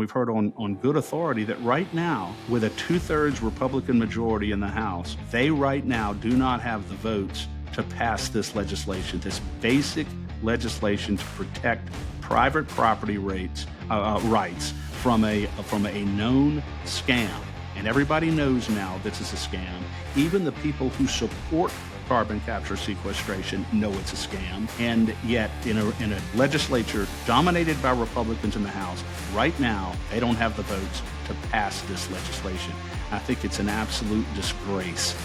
we've heard on good authority that right now, with a 2/3 Republican majority in the House, they right now do not have the votes to pass this legislation, this basic legislation to protect private property rights from a known scam. And everybody knows now this is a scam. Even the people who support carbon capture sequestration know it's a scam. And yet, in a legislature dominated by Republicans in the House, right now, they don't have the votes to pass this legislation. I think it's an absolute disgrace.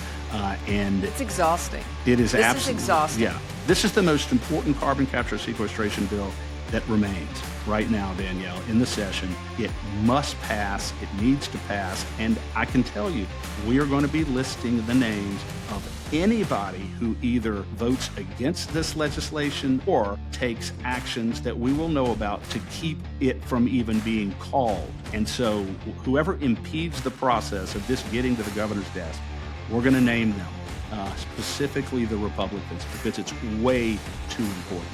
And it's exhausting. It is absolutely. This is exhausting. Yeah. This is the most important carbon capture sequestration bill that remains right now, Danielle, in the session. It must pass. It needs to pass. And I can tell you, we are going to be listing the names of anybody who either votes against this legislation or takes actions that we will know about to keep it from even being called. And so whoever impedes the process of this getting to the governor's desk, we're going to name them, specifically the Republicans, because it's way too important.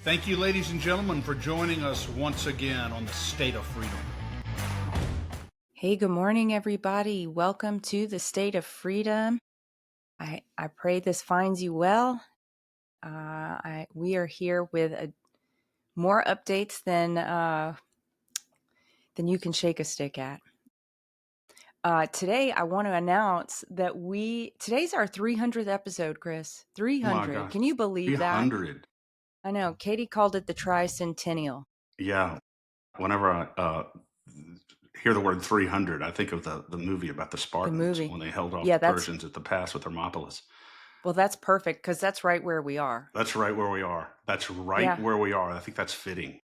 Thank you, ladies and gentlemen, for joining us once again on the State of Freedom. Hey, good morning, everybody. Welcome to the State of Freedom. I pray this finds you well. We are here with more updates than you can shake a stick at. Today, I want to announce that today's our 300th episode, Chris. 300. Oh, can you believe 300. That? I know. Katie called it the tricentennial. Yeah. Whenever I hear the word 300, I think of the movie about the Spartans when they held off the Persians at the pass with Thermopylae. Well, that's perfect because that's right where we are. That's right where we are. That's right where we are. I think that's fitting.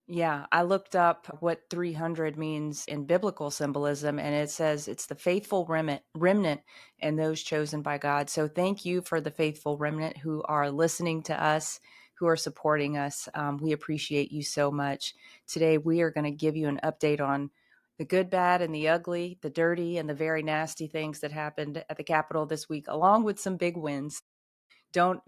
Yeah, I looked up what 300 means in biblical symbolism, and it says it's the faithful remnant and those chosen by God. So thank you for the faithful remnant who are listening to us, who are supporting us. We appreciate you so much. Today, we are going to give you an update on the good, bad, and the ugly, the dirty, and the very nasty things that happened at the Capitol this week, along with some big wins. Don't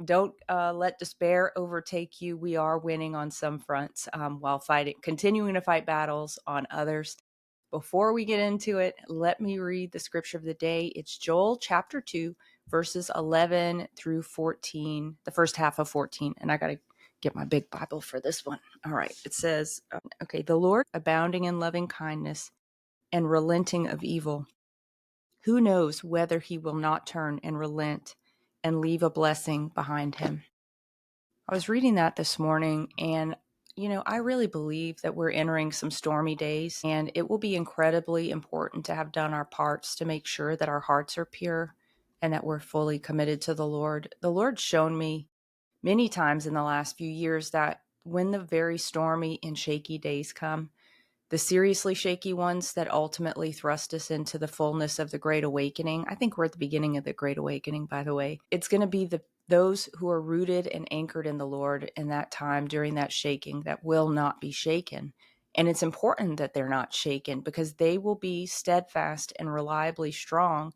let despair overtake you. We are winning on some fronts while continuing to fight battles on others. Before we get into it, let me read the scripture of the day. It's Joel chapter 2, verses 11 through 14, the first half of 14. And I got to get my big Bible for this one. All right. It says, the Lord abounding in loving kindness and relenting of evil. Who knows whether he will not turn and relent and leave a blessing behind him. I was reading that this morning, and I really believe that we're entering some stormy days, and it will be incredibly important to have done our parts to make sure that our hearts are pure and that we're fully committed to the Lord. The Lord's shown me many times in the last few years that when the very stormy and shaky days come, the seriously shaky ones that ultimately thrust us into the fullness of the Great Awakening. I think we're at the beginning of the Great Awakening, by the way. It's going to be those who are rooted and anchored in the Lord in that time during that shaking that will not be shaken. And it's important that they're not shaken because they will be steadfast and reliably strong,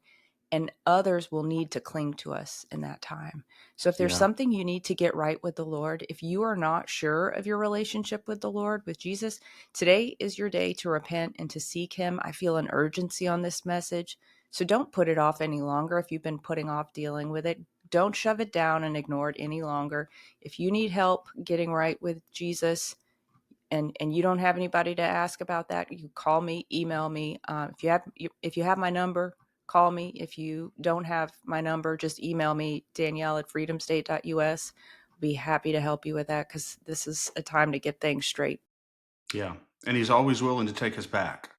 and others will need to cling to us in that time. So if there's something you need to get right with the Lord, if you are not sure of your relationship with the Lord, with Jesus, today is your day to repent and to seek him. I feel an urgency on this message. So don't put it off any longer. If you've been putting off dealing with it, don't shove it down and ignore it any longer. If you need help getting right with Jesus, and you don't have anybody to ask about that, you call me, email me. If you have my number, call me. If you don't have my number, just email me, Danielle@freedomstate.us. I'll be happy to help you with that because this is a time to get things straight. Yeah. And he's always willing to take us back.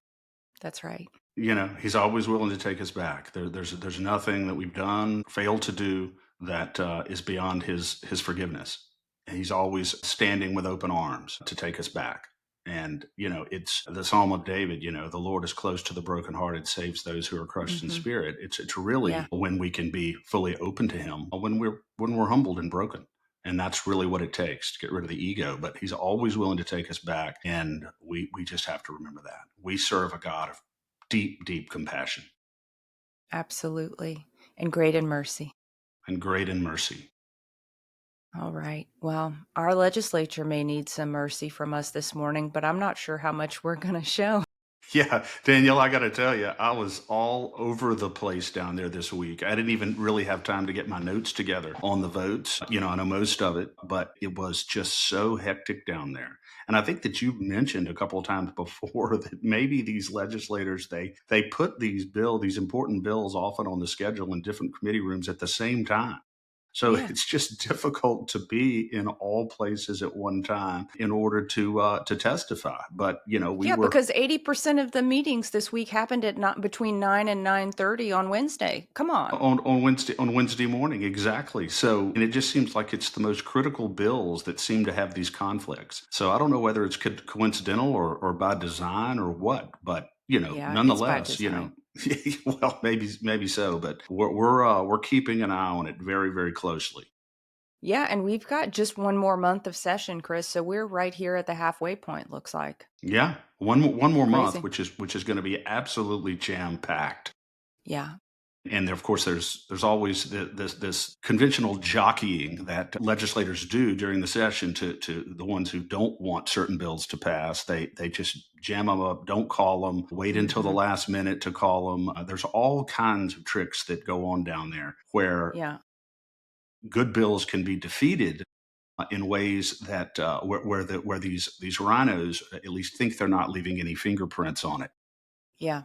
That's right. He's always willing to take us back. There's nothing that we've done, failed to do that is beyond his forgiveness. And he's always standing with open arms to take us back. And, it's the Psalm of David, the Lord is close to the brokenhearted, saves those who are crushed in spirit. It's really when we can be fully open to him, when we're humbled and broken. And that's really what it takes to get rid of the ego. But he's always willing to take us back. And we just have to remember that. We serve a God of deep, deep compassion. Absolutely. And great in mercy. And great in mercy. All right. Well, our legislature may need some mercy from us this morning, but I'm not sure how much we're going to show. Yeah, Danielle, I got to tell you, I was all over the place down there this week. I didn't even really have time to get my notes together on the votes. I know most of it, but it was just so hectic down there. And I think that you mentioned a couple of times before that maybe these legislators, they put these important bills often on the schedule in different committee rooms at the same time. So Yeah. it's just difficult to be in all places at one time in order to testify. But we Yeah, were because 80% of the meetings this week happened at not between 9 and 9:30 on Wednesday. Come on. on Wednesday morning, exactly. So, and it just seems like it's the most critical bills that seem to have these conflicts. So I don't know whether it's coincidental or by design or what, but Yeah, it's by nonetheless, design. well, maybe so, but we're keeping an eye on it very, very closely. Yeah, and we've got just one more month of session, Chris, so we're right here at the halfway point, looks like. Yeah, one more month, Crazy. which is going to be absolutely jam packed. Yeah. And of course, there's always this conventional jockeying that legislators do during the session to the ones who don't want certain bills to pass. They just jam them up, don't call them, wait until the Mhm. last minute to call them. There's all kinds of tricks that go on down there where Yeah. good bills can be defeated in ways that where these rhinos at least think they're not leaving any fingerprints on it. Yeah.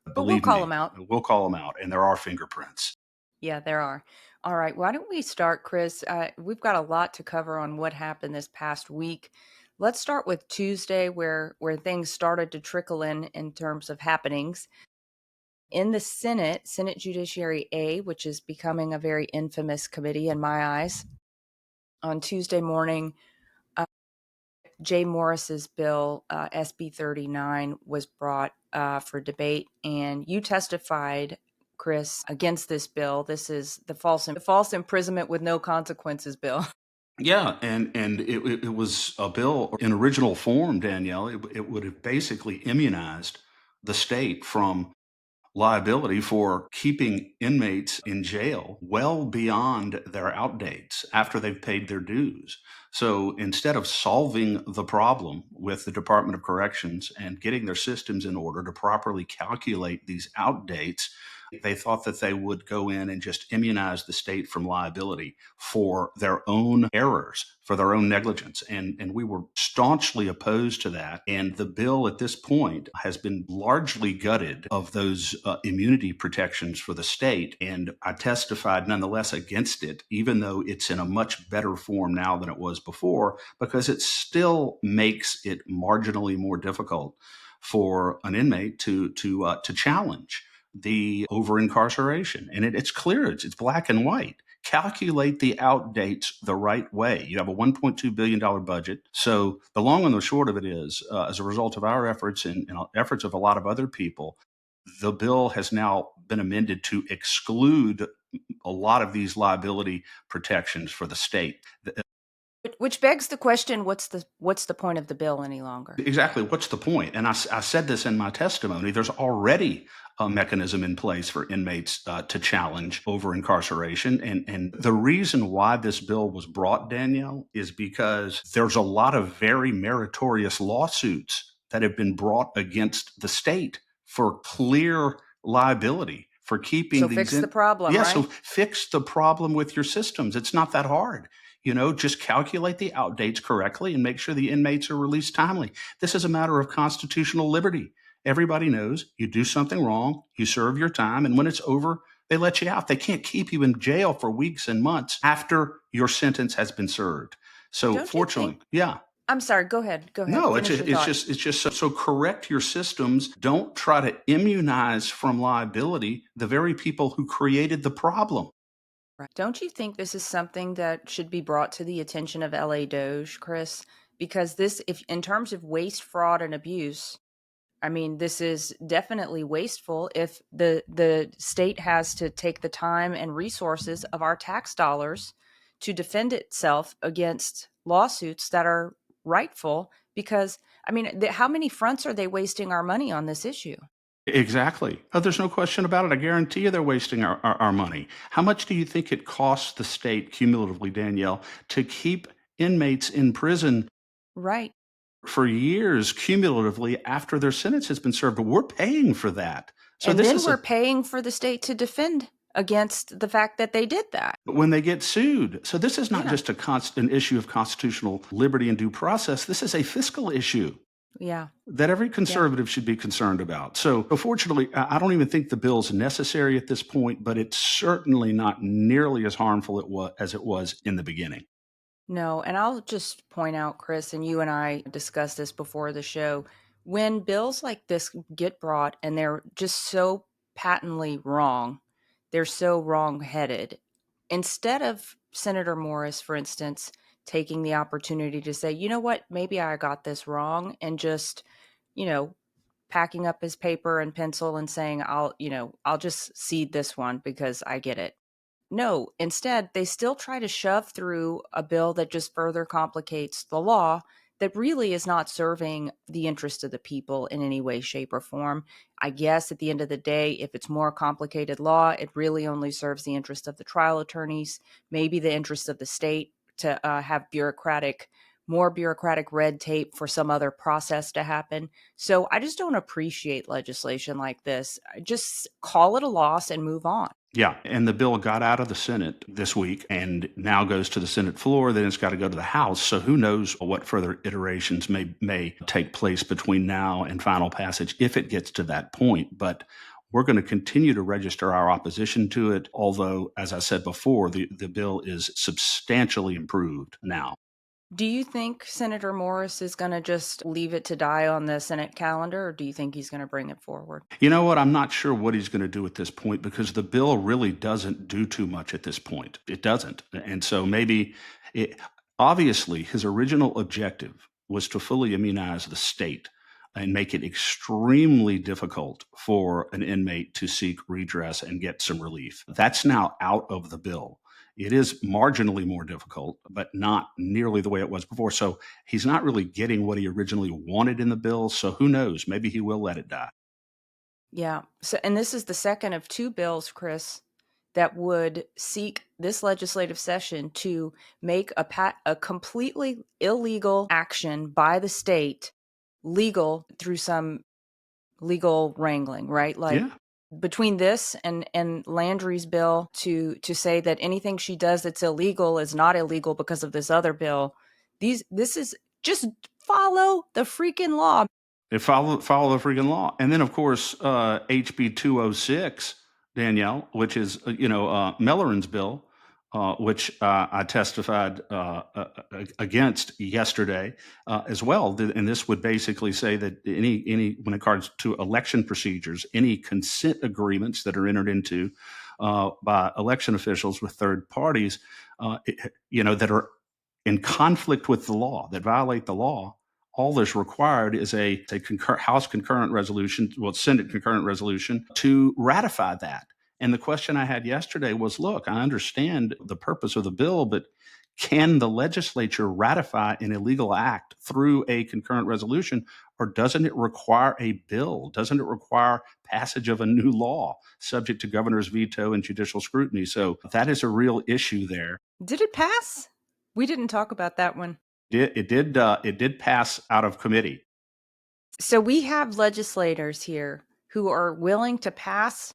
But we'll Believe call them me, out. we'll call them out, and there are fingerprints. Yeah, there are. All right. Why don't we start, Chris? We've got a lot to cover on what happened this past week. Let's start with Tuesday, where things started to trickle in terms of happenings. In the Senate Judiciary A, which is becoming a very infamous committee in my eyes, on Tuesday morning, Jay Morris's bill, SB 39, was brought for debate, and you testified, Chris, against this bill. This is the false imprisonment with no consequences bill. Yeah, and it was a bill in original form, Danielle. It would have basically immunized the state from liability for keeping inmates in jail well beyond their outdates after they've paid their dues. So instead of solving the problem with the Department of Corrections and getting their systems in order to properly calculate these outdates, they thought that they would go in and just immunize the state from liability for their own errors, for their own negligence. And we were staunchly opposed to that. And the bill at this point has been largely gutted of those immunity protections for the state. And I testified nonetheless against it, even though it's in a much better form now than it was before, because it still makes it marginally more difficult for an inmate to challenge the over incarceration. And it's clear, it's black and white. Calculate the outdates the right way. You have a $1.2 billion budget. So the long and the short of it is, as a result of our efforts and efforts of a lot of other people, the bill has now been amended to exclude a lot of these liability protections for the state. Which begs the question: what's the point of the bill any longer? Exactly. What's the point? And I said this in my testimony. There's already a mechanism in place for inmates to challenge over incarceration. And the reason why this bill was brought, Danielle, is because there's a lot of very meritorious lawsuits that have been brought against the state for clear liability for keeping So these fix the in. problem, Yeah, so right? fix the problem with your systems. It's not that hard. Just calculate the outdates correctly and make sure the inmates are released timely. This is a matter of constitutional liberty. Everybody knows you do something wrong, you serve your time, and when it's over, they let you out. They can't keep you in jail for weeks and months after your sentence has been served. So Don't you fortunately, think? yeah. I'm sorry. Go ahead. Go ahead. No, Finish your thought. it's just so correct your systems. Don't try to immunize from liability the very people who created the problem. Right. Don't you think this is something that should be brought to the attention of LA Doge, Chris? Because this, if in terms of waste, fraud, and abuse, I mean, this is definitely wasteful if the state has to take the time and resources of our tax dollars to defend itself against lawsuits that are rightful. Because, I mean, how many fronts are they wasting our money on this issue? Exactly. Oh, there's no question about it. I guarantee you they're wasting our money. How much do you think it costs the state cumulatively, Danielle, to keep inmates in prison Right. for years cumulatively after their sentence has been served? We're paying for that. So And this then is we're paying for the state to defend against the fact that they did that. when they get sued. So this is not Yeah. just an issue of constitutional liberty and due process. This is a fiscal issue Yeah. that every Yeah. conservative should be concerned about. So, unfortunately, I don't even think the bill's necessary at this point, but it's certainly not nearly as harmful as it was in the beginning. No, and I'll just point out, Chris, and you and I discussed this before the show. When bills like this get brought and they're just so patently wrong, they're so wrong-headed. Instead of Senator Morris, for instance, taking the opportunity to say, you know what, maybe I got this wrong, and just, you know, packing up his paper and pencil and saying, I'll just cede this one because I get it. No, instead, they still try to shove through a bill that just further complicates the law that really is not serving the interest of the people in any way, shape, or form. I guess at the end of the day, if it's more complicated law, it really only serves the interest of the trial attorneys, maybe the interest of the state to have more bureaucratic red tape for some other process to happen. So I just don't appreciate legislation like this. Just call it a loss and move on. Yeah, and the bill got out of the Senate this week and now goes to the Senate floor. Then it's got to go to the House. So who knows what further iterations may take place between now and final passage if it gets to that point. But we're going to continue to register our opposition to it, although, as I said before, the bill is substantially improved now. Do you think Senator Morris is going to just leave it to die on the Senate calendar, or do you think he's going to bring it forward? You know what? I'm not sure what he's going to do at this point because the bill really doesn't do too much at this point. It doesn't. And so obviously, his original objective was to fully immunize the state and make it extremely difficult for an inmate to seek redress and get some relief. That's now out of the bill. It is marginally more difficult, but not nearly the way it was before. So he's not really getting what he originally wanted in the bill. So who knows? Maybe he will let it die. Yeah. So, and this is the second of two bills, Chris, that would seek this legislative session to make a completely illegal action by the state legal through some legal wrangling, right? Like Yeah. between this and Landry's bill to say that anything she does that's illegal is not illegal because of this other bill. This is just follow the freaking law. They follow the freaking law. And then, of course, HB 206, Danielle, which is, Mellerin's bill, which I testified against yesterday as well. And this would basically say that when it comes to election procedures, any consent agreements that are entered into by election officials with third parties, that are in conflict with the law, that violate the law, all that's required is a House concurrent resolution, Senate concurrent resolution to ratify that. And the question I had yesterday was, look, I understand the purpose of the bill, but can the legislature ratify an illegal act through a concurrent resolution, or doesn't it require a bill? Doesn't it require passage of a new law subject to governor's veto and judicial scrutiny? So that is a real issue there. Did it pass? We didn't talk about that one. It did pass out of committee. So we have legislators here who are willing to pass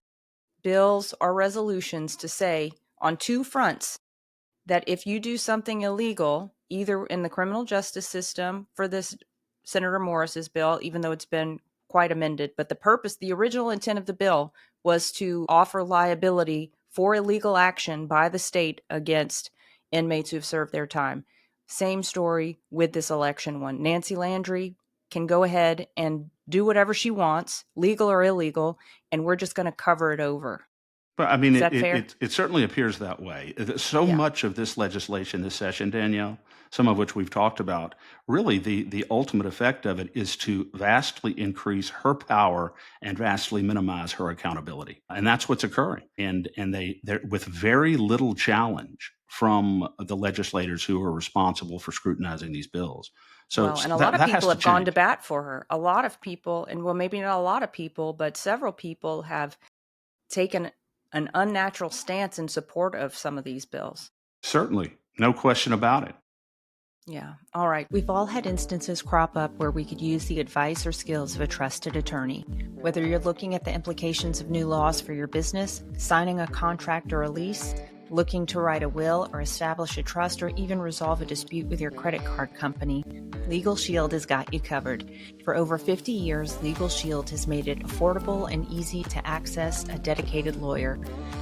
bills or resolutions to say on two fronts that if you do something illegal, either in the criminal justice system for this Senator Morris's bill, even though it's been quite amended, but the original intent of the bill was to offer liability for illegal action by the state against inmates who've served their time. Same story with this election one. Nancy Landry can go ahead and do whatever she wants, legal or illegal, and we're just going to cover it over. But I mean, Is that fair? it certainly appears that way. So Yeah. much of this legislation this session, Danielle, some of which we've talked about, really the ultimate effect of it is to vastly increase her power and vastly minimize her accountability. And that's what's occurring. And they're with very little challenge from the legislators who are responsible for scrutinizing these bills. Well, and a lot of people have gone to bat for her. A lot of people, and well, maybe not a lot of people, but several people have taken an unnatural stance in support of some of these bills. Certainly. No question about it. Yeah. All right. We've all had instances crop up where we could use the advice or skills of a trusted attorney. Whether you're looking at the implications of new laws for your business, signing a contract or a lease, looking to write a will or establish a trust, or even resolve a dispute with your credit card company, Legal Shield has got you covered. For over 50 years, Legal Shield has made it affordable and easy to access a dedicated lawyer.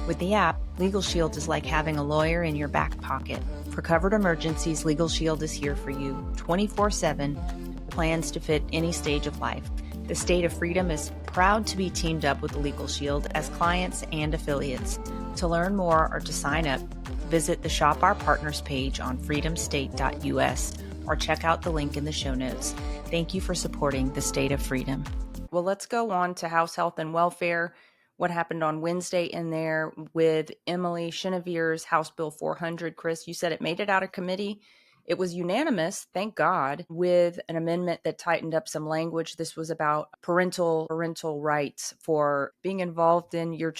With the app, Legal Shield is like having a lawyer in your back pocket. For covered emergencies, Legal Shield is here for you 24/7, plans to fit any stage of life. The State of Freedom is proud to be teamed up with Legal Shield as clients and affiliates. To learn more or to sign up, visit the Shop Our Partners page on freedomstate.us or check out the link in the show notes. Thank you for supporting the State of Freedom. Well, let's go on to House Health and Welfare. What happened on Wednesday in there with Emily Chenevier's House Bill 400. Chris, you said it made it out of committee. It was unanimous, thank God, with an amendment that tightened up some language. This was about parental rights for being involved in your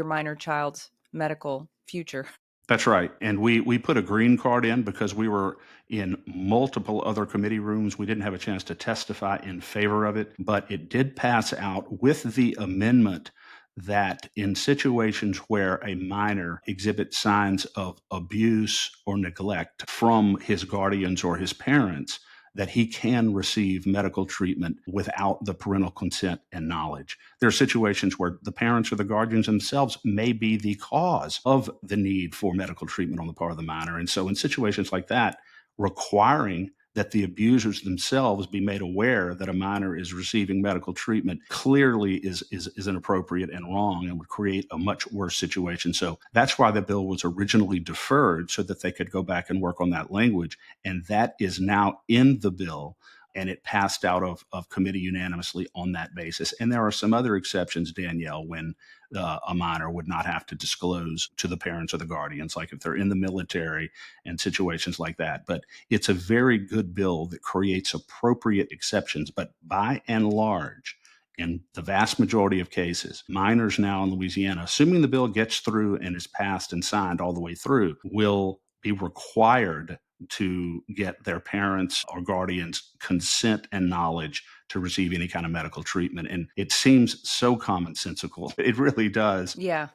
minor child's medical future. That's right. And we put a green card in because we were in multiple other committee rooms. We didn't have a chance to testify in favor of it, but it did pass out with the amendment that in situations where a minor exhibits signs of abuse or neglect from his guardians or his parents, that he can receive medical treatment without the parental consent and knowledge. There are situations where the parents or the guardians themselves may be the cause of the need for medical treatment on the part of the minor. And so in situations like that, requiring that the abusers themselves be made aware that a minor is receiving medical treatment clearly is inappropriate and wrong and would create a much worse situation. So that's why the bill was originally deferred, so that they could go back and work on that language. And that is now in the bill, and it passed out of committee unanimously on that basis. And there are some other exceptions, Danielle, when a minor would not have to disclose to the parents or the guardians, like if they're in the military and situations like that. But it's a very good bill that creates appropriate exceptions. But by and large, in the vast majority of cases, minors now in Louisiana, assuming the bill gets through and is passed and signed all the way through, will be required to get their parents or guardians' consent and knowledge to receive any kind of medical treatment. And it seems so commonsensical. It really does. Yeah.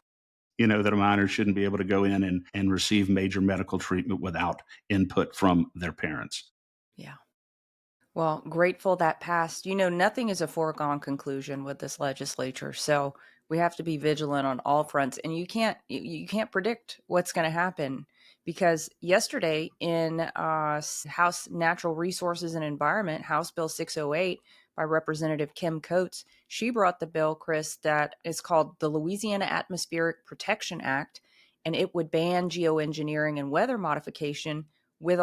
That a minor shouldn't be able to go in and receive major medical treatment without input from their parents. Yeah. Well, grateful that passed. Nothing is a foregone conclusion with this legislature. So we have to be vigilant on all fronts. And you can't predict what's going to happen, because yesterday in House Natural Resources and Environment, House Bill 608 by Representative Kim Coates, she brought the bill, Chris, that is called the Louisiana Atmospheric Protection Act, and it would ban geoengineering and weather modification with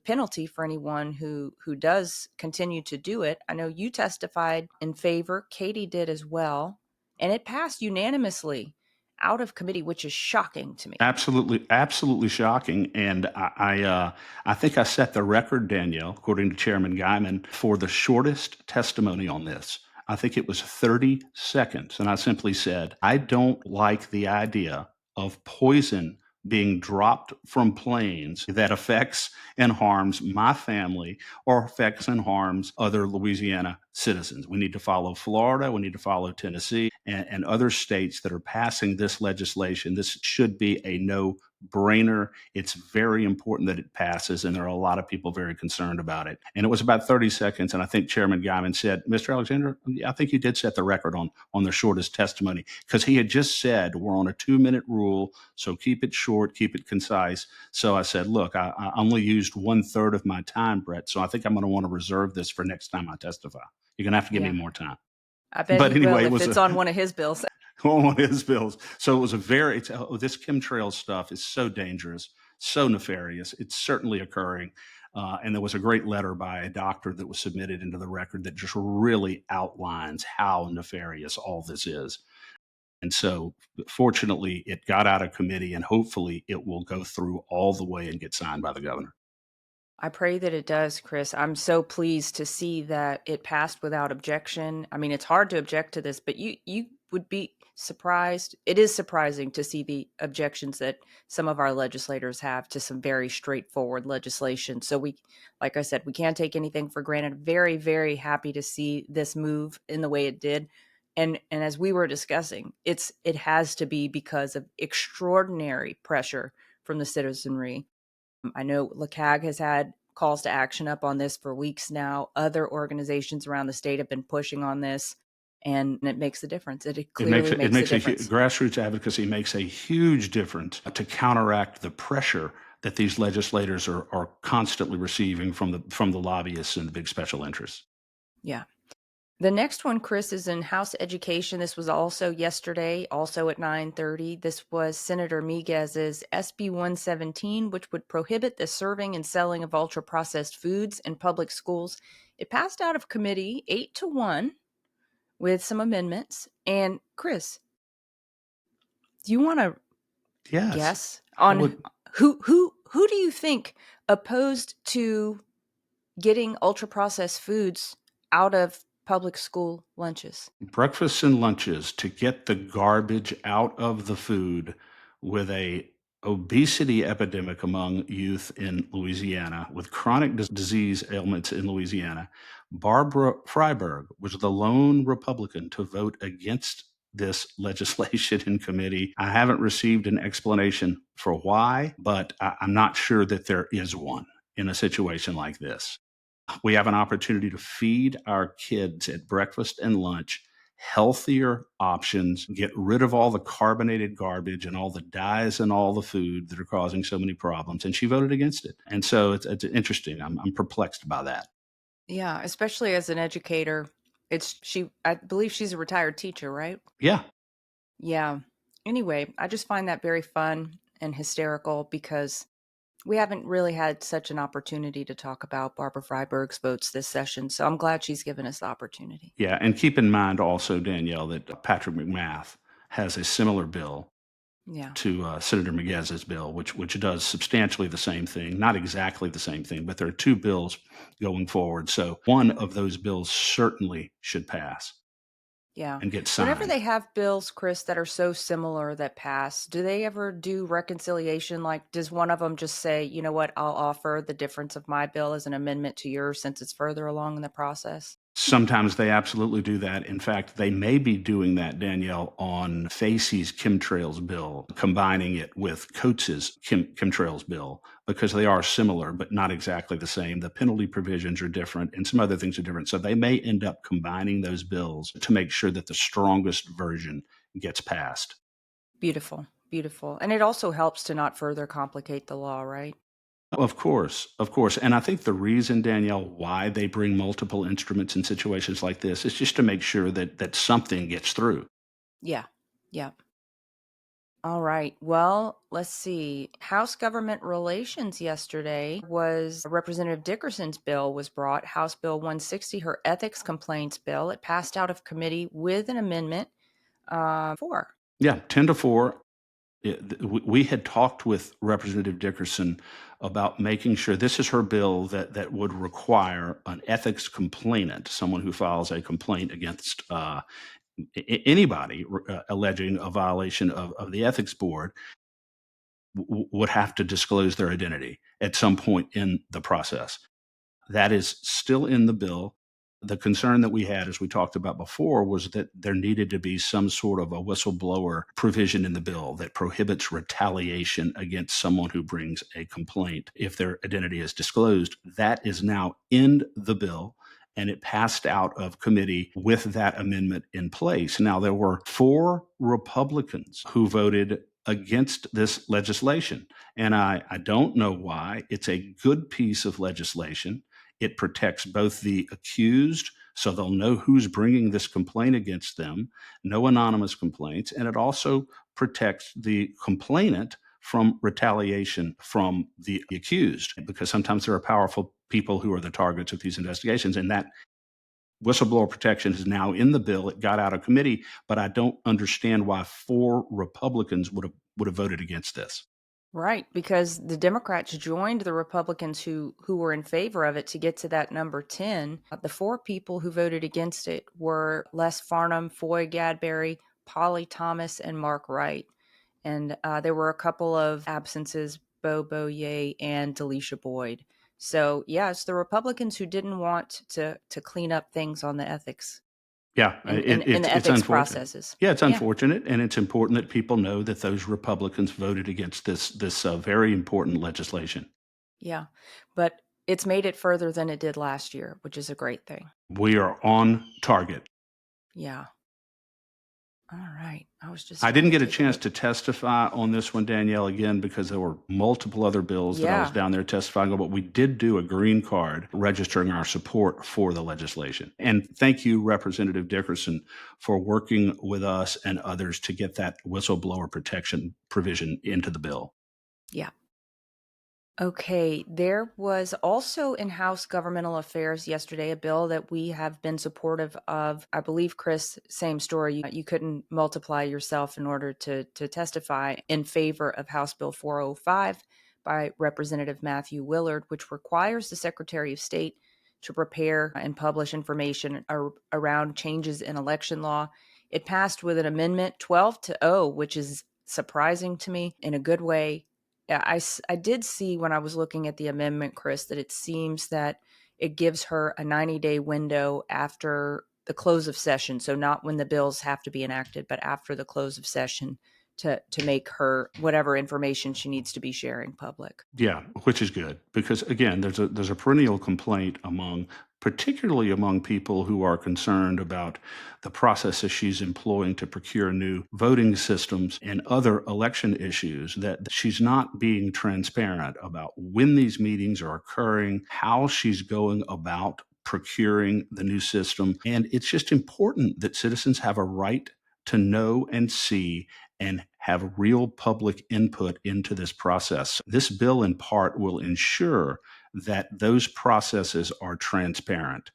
penalty for anyone who does continue to do it. I know you testified in favor. Katie did as well. And it passed unanimously out of committee, which is shocking to me. Absolutely shocking. And I think I set the record, Danielle, according to Chairman Guyman, for the shortest testimony on this. I think it was 30 seconds. And I simply said, I don't like the idea of poison being dropped from planes that affects and harms my family or affects and harms other Louisiana citizens. We need to follow Florida. We need to follow Tennessee and other states that are passing this legislation. This should be a no-brainer. It's very important that it passes, and there are a lot of people very concerned about it. And it was about 30 seconds, and I think Chairman Guyman said, Mr. Alexander, I think you did set the record on the shortest testimony, because he had just said we're on a 2-minute rule, so keep it short, keep it concise. So I said, look, I only used 1/3 of my time, Brett, so I think I'm going to want to reserve this for next time I testify. You're going to have to give me more time. I bet he will if it's on one of his bills. On one of his bills. So it was this chemtrail stuff is so dangerous, so nefarious. It's certainly occurring. And there was a great letter by a doctor that was submitted into the record that just really outlines how nefarious all this is. And so fortunately, it got out of committee, and hopefully it will go through all the way and get signed by the governor. I pray that it does, Chris. I'm so pleased to see that it passed without objection. I mean, it's hard to object to this, but you would be surprised. It is surprising to see the objections that some of our legislators have to some very straightforward legislation. So we, like I said, we can't take anything for granted. Very, very happy to see this move in the way it did. And as we were discussing, it has to be because of extraordinary pressure from the citizenry. I know LACAG has had calls to action up on this for weeks now. Other organizations around the state have been pushing on this, and it makes a difference. It clearly makes a difference. Grassroots advocacy makes a huge difference to counteract the pressure that these legislators are constantly receiving from the lobbyists and the big special interests. Yeah. The next one, Chris, is in House Education. This was also yesterday, also at 9:30. This was Senator Miguez's SB 117, which would prohibit the serving and selling of ultra-processed foods in public schools. It passed out of committee 8-1 with some amendments. And Chris, do you want to guess on who do you think opposed to getting ultra-processed foods out of public school lunches? Breakfasts and lunches to get the garbage out of the food with a obesity epidemic among youth in Louisiana, with chronic disease ailments in Louisiana. Barbara Freiberg was the lone Republican to vote against this legislation in committee. I haven't received an explanation for why, but I'm not sure that there is one in a situation like this. We have an opportunity to feed our kids at breakfast and lunch healthier options, get rid of all the carbonated garbage and all the dyes and all the food that are causing so many problems. And she voted against it. And so it's interesting. I'm perplexed by that. Yeah, especially as an educator. I believe she's a retired teacher, right? Yeah. Yeah. Anyway, I just find that very fun and hysterical because we haven't really had such an opportunity to talk about Barbara Freiberg's votes this session. So I'm glad she's given us the opportunity. Yeah. And keep in mind also, Danielle, that Patrick McMath has a similar bill to Senator Miguez's bill, which does substantially the same thing, not exactly the same thing, but there are two bills going forward. So one of those bills certainly should pass. Yeah. And get signed. Whenever they have bills, Chris, that are so similar that pass, do they ever do reconciliation? Like, does one of them just say, you know what, I'll offer the difference of my bill as an amendment to yours since it's further along in the process? Sometimes they absolutely do that. In fact, they may be doing that, Danielle, on Facey's chemtrails bill, combining it with Coates's chemtrails bill, because they are similar, but not exactly the same. The penalty provisions are different and some other things are different. So they may end up combining those bills to make sure that the strongest version gets passed. Beautiful, beautiful. And it also helps to not further complicate the law, right? Of course, of course. And I think the reason, Danielle, why they bring multiple instruments in situations like this is just to make sure that something gets through. Yeah, yeah. All right. Well, let's see. House Government Relations yesterday was Representative Dickerson's bill was brought, House Bill 160, her ethics complaints bill. It passed out of committee with an amendment 4. Yeah, 10-4. We had talked with Representative Dickerson about making sure this is her bill that would require an ethics complainant, someone who files a complaint against anybody alleging a violation of the ethics board would have to disclose their identity at some point in the process. That is still in the bill. The concern that we had, as we talked about before, was that there needed to be some sort of a whistleblower provision in the bill that prohibits retaliation against someone who brings a complaint if their identity is disclosed. That is now in the bill, and it passed out of committee with that amendment in place. Now, there were 4 Republicans who voted against this legislation, and I don't know why. It's a good piece of legislation. It protects both the accused, so they'll know who's bringing this complaint against them, no anonymous complaints, and it also protects the complainant from retaliation from the accused, because sometimes there are powerful people who are the targets of these investigations, and that whistleblower protection is now in the bill. It got out of committee, but I don't understand why 4 Republicans would have voted against this. Right, because the Democrats joined the Republicans who were in favor of it to get to that number 10. The four people who voted against it were Les Farnham, Foy Gadberry, Polly Thomas, and Mark Wright. And there were a couple of absences, Bo Boye and Delisha Boyd. So, yeah, it's the Republicans who didn't want to clean up things on the ethics Yeah, in the it's ethics unfortunate. processes. Yeah, it's Yeah, unfortunate, and it's important that people know that those Republicans voted against this very important legislation. yeah. But it's made it further than it did last year, which is a great thing. We are on target. Yeah. All right. I was just I trying didn't to get a take a chance look. to testify on this one, Danielle, again, because there were multiple other bills that I was Yeah. down there testifying on, but we did do a green card registering our support for the legislation. And thank you, Representative Dickerson, for working with us and others to get that whistleblower protection provision into the bill. Yeah. Okay, there was also in House Governmental Affairs yesterday a bill that we have been supportive of. I believe, Chris, same story. You couldn't multiply yourself in order to testify in favor of House Bill 405 by Representative Matthew Willard, which requires the Secretary of State to prepare and publish information around changes in election law. It passed with an amendment 12-0, which is surprising to me in a good way. Yeah, I did see when I was looking at the amendment, Chris, that it seems that it gives her a 90-day window after the close of session. So not when the bills have to be enacted, but after the close of session to make her whatever information she needs to be sharing public. Yeah, which is good because again, there's a perennial complaint particularly among people who are concerned about the processes she's employing to procure new voting systems and other election issues that she's not being transparent about when these meetings are occurring, how she's going about procuring the new system. And it's just important that citizens have a right to know and see and have real public input into this process. This bill, in part, will ensure that those processes are transparent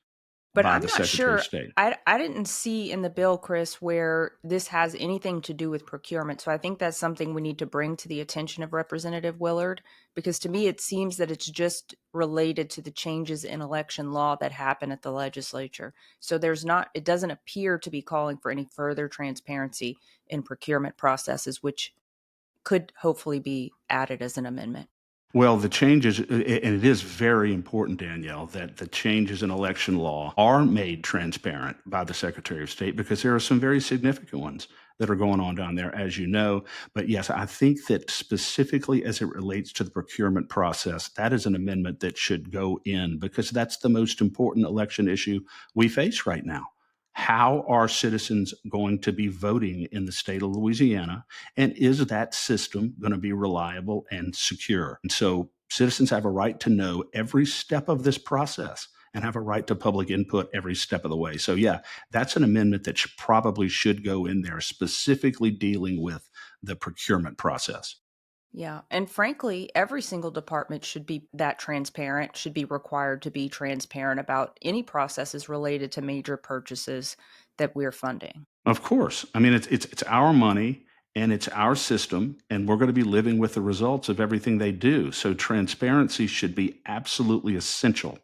But by I'm the not Secretary of sure. State. I didn't see in the bill, Chris, where this has anything to do with procurement. So I think that's something we need to bring to the attention of Representative Willard, because to me, it seems that it's just related to the changes in election law that happen at the legislature. So it doesn't appear to be calling for any further transparency in procurement processes, which could hopefully be added as an amendment. Well, the changes, and it is very important, Danielle, that the changes in election law are made transparent by the Secretary of State because there are some very significant ones that are going on down there, as you know. But yes, I think that specifically as it relates to the procurement process, that is an amendment that should go in because that's the most important election issue we face right now. How are citizens going to be voting in the state of Louisiana? And is that system going to be reliable and secure? And so citizens have a right to know every step of this process and have a right to public input every step of the way. So, yeah, that's an amendment that probably should go in there, specifically dealing with the procurement process. Yeah. And frankly, every single department should be that transparent, should be required to be transparent about any processes related to major purchases that we're funding. Of course. I mean, it's our money and it's our system, and we're going to be living with the results of everything they do. So transparency should be absolutely essential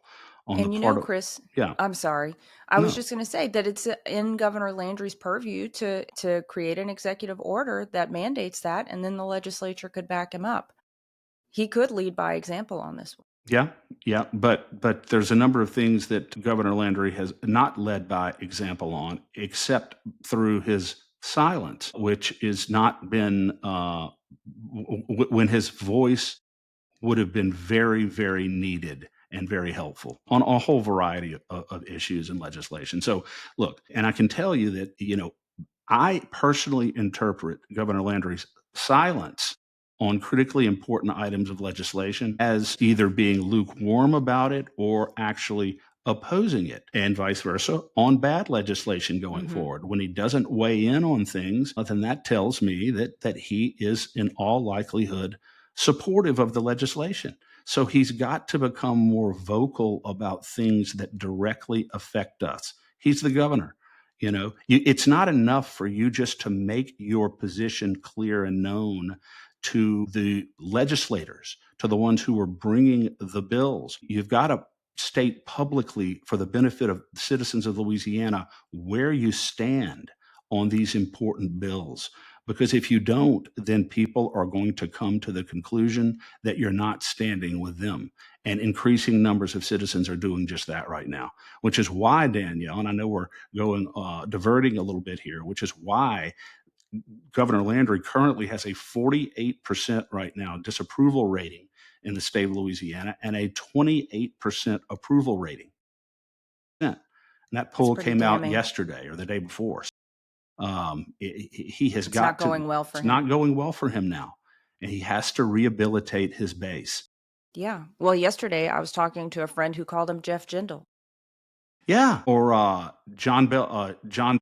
on the And part of, Chris, yeah, I'm sorry. I was no. just going to say that it's in Governor Landry's purview to create an executive order that mandates that, and then the legislature could back him up. He could lead by example on this one. Yeah, yeah, but there's a number of things that Governor Landry has not led by example on, except through his silence, which has not been when his voice would have been very, very needed and very helpful on a whole variety of issues and legislation. So, look, and I can tell you that I personally interpret Governor Landry's silence on critically important items of legislation as either being lukewarm about it or actually opposing it, and vice versa on bad legislation going Mm-hmm. forward. When he doesn't weigh in on things, then that tells me that he is in all likelihood supportive of the legislation. So he's got to become more vocal about things that directly affect us. He's the governor. It's not enough for you just to make your position clear and known to the legislators, to the ones who are bringing the bills. You've got to state publicly, for the benefit of citizens of Louisiana, where you stand on these important bills. Because if you don't, then people are going to come to the conclusion that you're not standing with them. And increasing numbers of citizens are doing just that right now, which is why, Danielle, and I know we're going diverting a little bit here, which is why Governor Landry currently has a 48% right now disapproval rating in the state of Louisiana and a 28% approval rating. And that poll came out yesterday or the day before. He has it's not going well for him. It's not going well for him now, and he has to rehabilitate his base. Yeah. Well, yesterday I was talking to a friend who called him Jeff Jindal. Yeah. Or John Bell. John.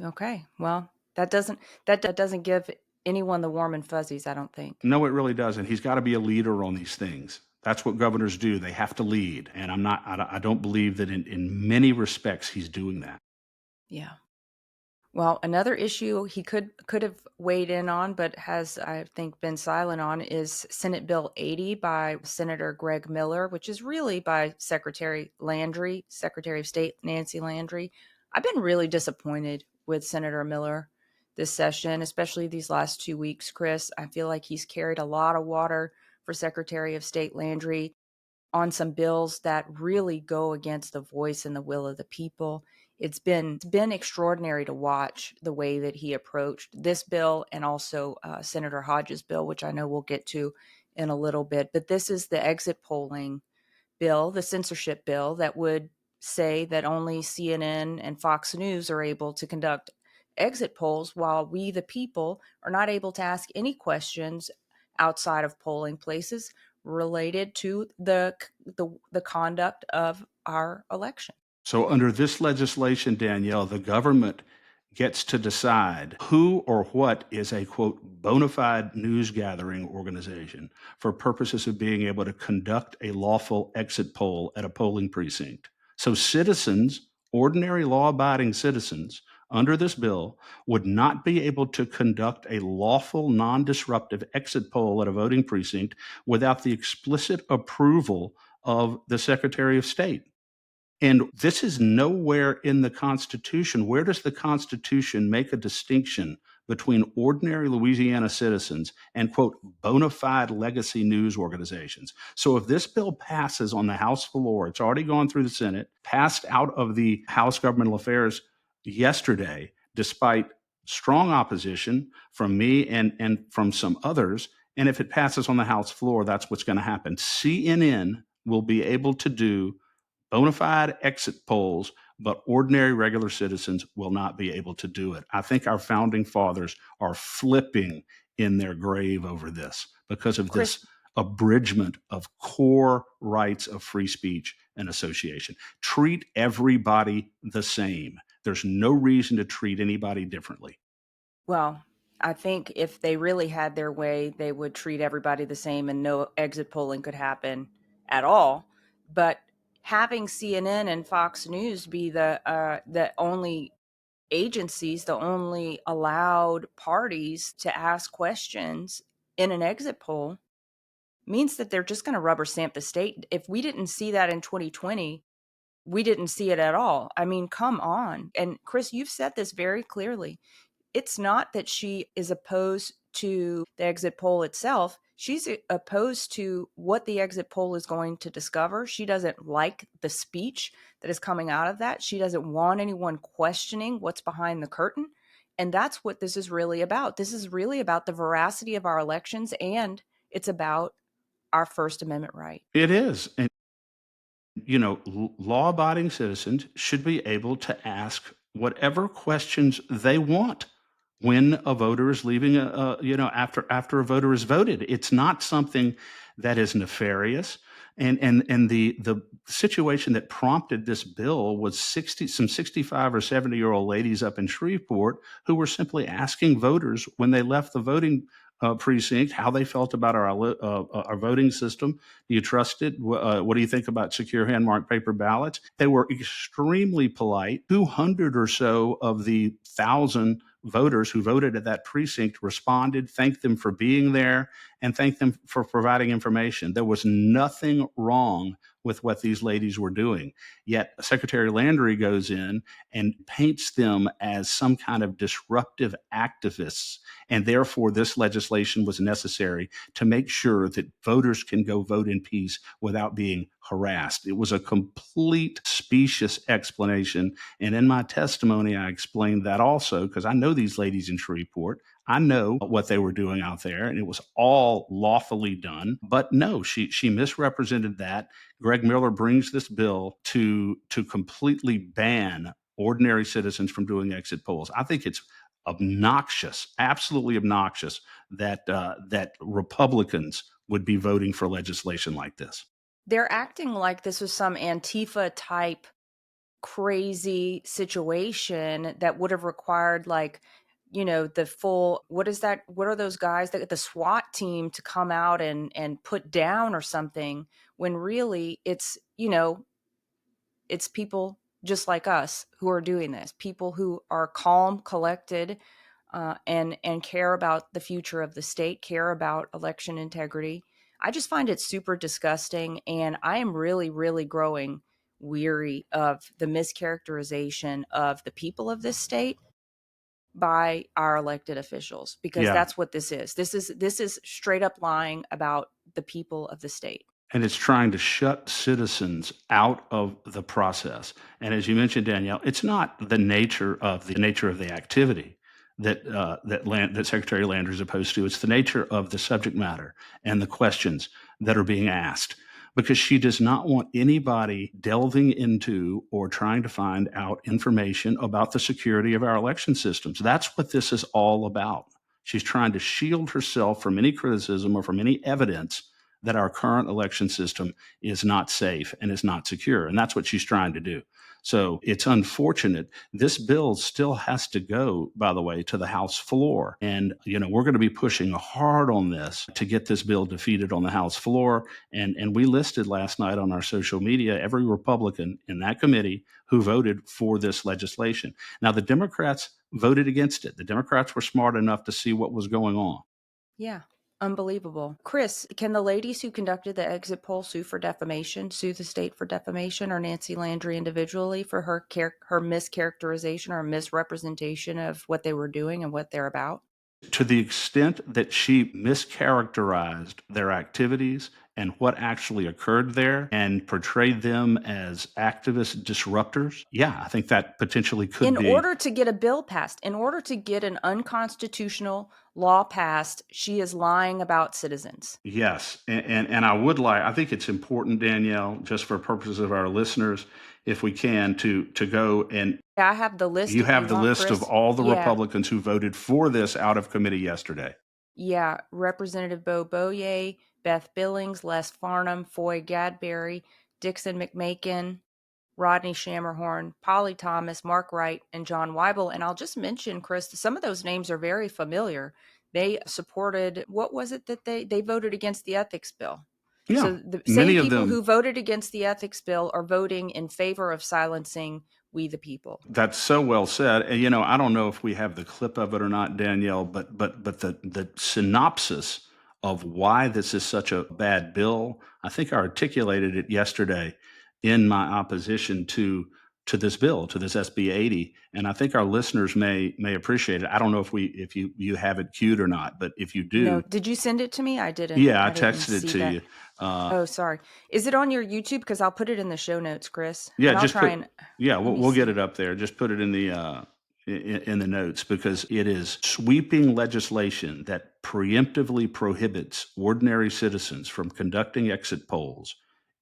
Okay. Well, that doesn't give anyone the warm and fuzzies, I don't think. No, it really doesn't. He's got to be a leader on these things. That's what governors do. They have to lead. And I don't believe that in many respects he's doing that. Yeah. Well, another issue he could have weighed in on, but has, I think, been silent on, is Senate Bill 80 by Senator Greg Miller, which is really by Secretary Landry, Secretary of State Nancy Landry. I've been really disappointed with Senator Miller this session, especially these last 2 weeks, Chris. I feel like he's carried a lot of water for Secretary of State Landry on some bills that really go against the voice and the will of the people. It's been extraordinary to watch the way that he approached this bill and also Senator Hodges' bill, which I know we'll get to in a little bit. But this is the exit polling bill, the censorship bill, that would say that only CNN and Fox News are able to conduct exit polls, while we, the people, are not able to ask any questions outside of polling places related to the conduct of our election. So under this legislation, Danielle, the government gets to decide who or what is a, quote, bona fide news gathering organization for purposes of being able to conduct a lawful exit poll at a polling precinct. So citizens, ordinary law-abiding citizens, under this bill would not be able to conduct a lawful, non-disruptive exit poll at a voting precinct without the explicit approval of the Secretary of State. And this is nowhere in the Constitution. Where does the Constitution make a distinction between ordinary Louisiana citizens and, quote, bona fide legacy news organizations? So if this bill passes on the House floor, it's already gone through the Senate, passed out of the House Governmental Affairs yesterday, despite strong opposition from me and from some others. And if it passes on the House floor, that's what's going to happen. CNN will be able to do bona fide exit polls, but ordinary regular citizens will not be able to do it. I think our founding fathers are flipping in their grave over this because of this abridgment of core rights of free speech and association. Treat everybody the same. There's no reason to treat anybody differently. Well, I think if they really had their way, they would treat everybody the same and no exit polling could happen at all. But having CNN and Fox News be the only agencies, the only allowed parties to ask questions in an exit poll, means that they're just going to rubber stamp the state. If we didn't see that in 2020, we didn't see it at all. I mean, come on. And Chris, you've said this very clearly. It's not that she is opposed to the exit poll itself. She's opposed to what the exit poll is going to discover. She doesn't like the speech that is coming out of that. She doesn't want anyone questioning what's behind the curtain. And that's what this is really about. This is really about the veracity of our elections, and it's about our First Amendment right. It is. And, you know, law-abiding citizens should be able to ask whatever questions they want when a voter is leaving, after a voter is voted. It's not something that is nefarious. And the situation that prompted this bill was some 65 or 70-year-old ladies up in Shreveport who were simply asking voters when they left the voting precinct how they felt about our voting system. Do you trust it? What do you think about secure hand-marked paper ballots? They were extremely polite. 200 or so of the 1,000 voters who voted at that precinct responded, thanked them for being there, and thanked them for providing information. There was nothing wrong with what these ladies were doing. Yet Secretary Landry goes in and paints them as some kind of disruptive activists. And therefore, this legislation was necessary to make sure that voters can go vote in peace without being harassed. It was a complete specious explanation. And in my testimony, I explained that also because I know these ladies in Shreveport. I know what they were doing out there, and it was all lawfully done. But no, she misrepresented that. Greg Miller brings this bill to completely ban ordinary citizens from doing exit polls. I think it's obnoxious, absolutely obnoxious that Republicans would be voting for legislation like this. They're acting like this was some Antifa type crazy situation that would have required the full, what are those guys that the SWAT team to come out and put down or something, when really it's people just like us who are doing this, people who are calm, collected, and care about the future of the state, care about election integrity. I just find it super disgusting, and I am really, really growing weary of the mischaracterization of the people of this state by our elected officials, because that's what this is. This is straight up lying about the people of the state. And it's trying to shut citizens out of the process. And as you mentioned, Danielle, it's not the nature of the activity that Secretary Landry is opposed to. It's the nature of the subject matter and the questions that are being asked, because she does not want anybody delving into or trying to find out information about the security of our election systems. That's what this is all about. She's trying to shield herself from any criticism or from any evidence that our current election system is not safe and is not secure. And that's what she's trying to do. So it's unfortunate. This bill still has to go, by the way, to the House floor. And, we're going to be pushing hard on this to get this bill defeated on the House floor. And we listed last night on our social media every Republican in that committee who voted for this legislation. Now, the Democrats voted against it. The Democrats were smart enough to see what was going on. Yeah. Unbelievable. Chris, can the ladies who conducted the exit poll sue the state for defamation, or Nancy Landry individually for her mischaracterization or misrepresentation of what they were doing and what they're about? To the extent that she mischaracterized their activities and what actually occurred there and portrayed them as activist disruptors, I think that potentially could be. In order to get a bill passed, in order to get an unconstitutional law passed, she is lying about citizens. Yes. And I think it's important, Danielle, just for purposes of our listeners, if we can, to go and I have the list. You have the list, Chris, of all the Republicans who voted for this out of committee yesterday. Yeah. Representative Bo Boyer, Beth Billings, Les Farnham, Foy Gadberry, Dixon McMakin, Rodney Shammerhorn, Polly Thomas, Mark Wright, and John Weibel. And I'll just mention, Chris, some of those names are very familiar. They supported, what was it that they voted against the ethics bill? Yeah, so the same people who voted against the ethics bill are voting in favor of silencing we the people. That's so well said. And, I don't know if we have the clip of it or not, Danielle, but the synopsis of why this is such a bad bill, I think I articulated it yesterday in my opposition to this bill, to this SB 80, and I think our listeners may appreciate it. I don't know if you have it queued or not, but if you do, no. Did you send it to me? I didn't. Yeah, I texted it to you. Oh, sorry. Is it on your YouTube? Because I'll put it in the show notes, Chris. Yeah, we'll get it up there. Just put it in the notes, because it is sweeping legislation that preemptively prohibits ordinary citizens from conducting exit polls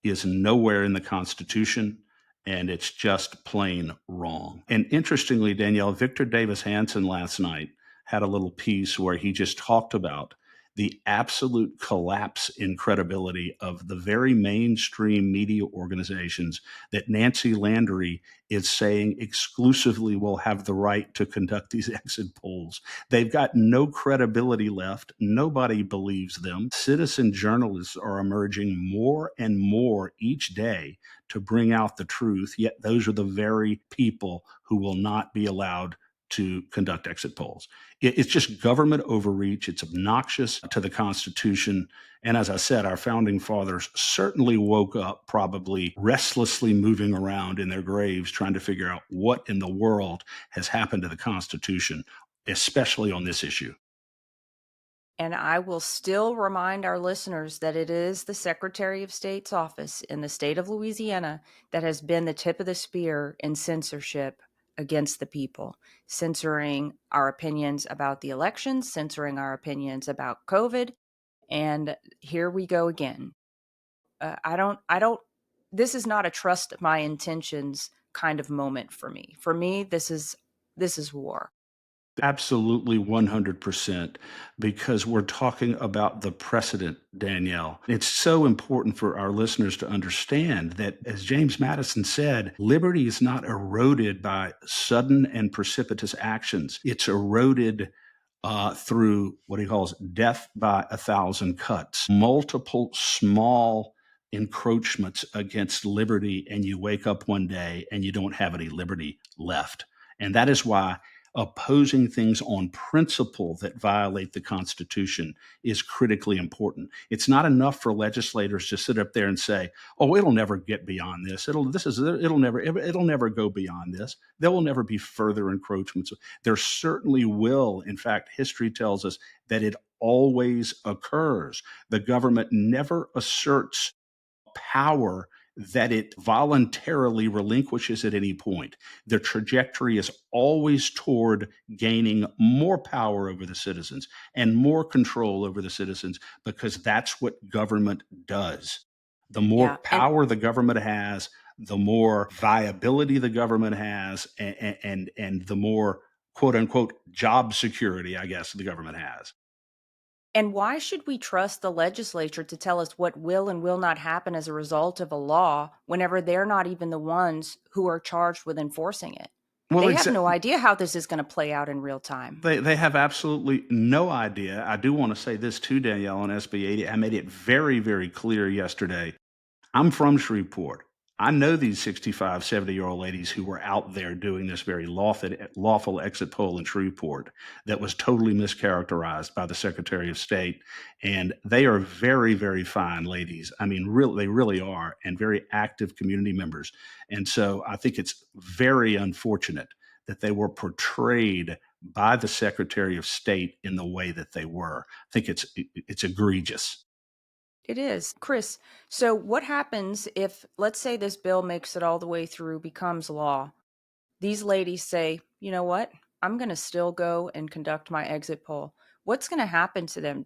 is nowhere in the Constitution, and it's just plain wrong. And interestingly, Danielle, Victor Davis Hanson last night had a little piece where he just talked about the absolute collapse in credibility of the very mainstream media organizations that Nancy Landry is saying exclusively will have the right to conduct these exit polls. They've got no credibility left. Nobody believes them. Citizen journalists are emerging more and more each day to bring out the truth, yet those are the very people who will not be allowed to conduct exit polls. It's just government overreach. It's obnoxious to the Constitution. And as I said, our founding fathers certainly woke up probably restlessly moving around in their graves trying to figure out what in the world has happened to the Constitution, especially on this issue. And I will still remind our listeners that it is the Secretary of State's office in the state of Louisiana that has been the tip of the spear in censorship against the people, censoring our opinions about the elections, censoring our opinions about COVID. And here we go again. This is not a trust my intentions kind of moment for me. For me, this is war. Absolutely 100%, because we're talking about the precedent, Danielle. It's so important for our listeners to understand that, as James Madison said, liberty is not eroded by sudden and precipitous actions. It's eroded through what he calls death by 1,000 cuts, multiple small encroachments against liberty, and you wake up one day and you don't have any liberty left. And that is why opposing things on principle that violate the Constitution is critically important. It's not enough for legislators to sit up there and say, "Oh, it'll never get beyond this. It'll never go beyond this. There will never be further encroachments." There certainly will. In fact, history tells us that it always occurs. The government never asserts power that it voluntarily relinquishes at any point. The trajectory is always toward gaining more power over the citizens and more control over the citizens, because that's what government does. The more Yeah. power the government has, the more viability the government has, and the more quote unquote job security, I guess, the government has. And why should we trust the legislature to tell us what will and will not happen as a result of a law whenever they're not even the ones who are charged with enforcing it? Well, They have no idea how this is going to play out in real time. They have absolutely no idea. I do want to say this too, Danielle, on SB 80. I made it very, very clear yesterday. I'm from Shreveport. I know these 65, 70-year-old ladies who were out there doing this very lawful exit poll in Shreveport that was totally mischaracterized by the Secretary of State. And they are very, very fine ladies. I mean, they really are, and very active community members. And so I think it's very unfortunate that they were portrayed by the Secretary of State in the way that they were. I think it's egregious. It is. Chris, so what happens if, let's say, this bill makes it all the way through, becomes law? These ladies say, you know what? I'm going to still go and conduct my exit poll. What's going to happen to them?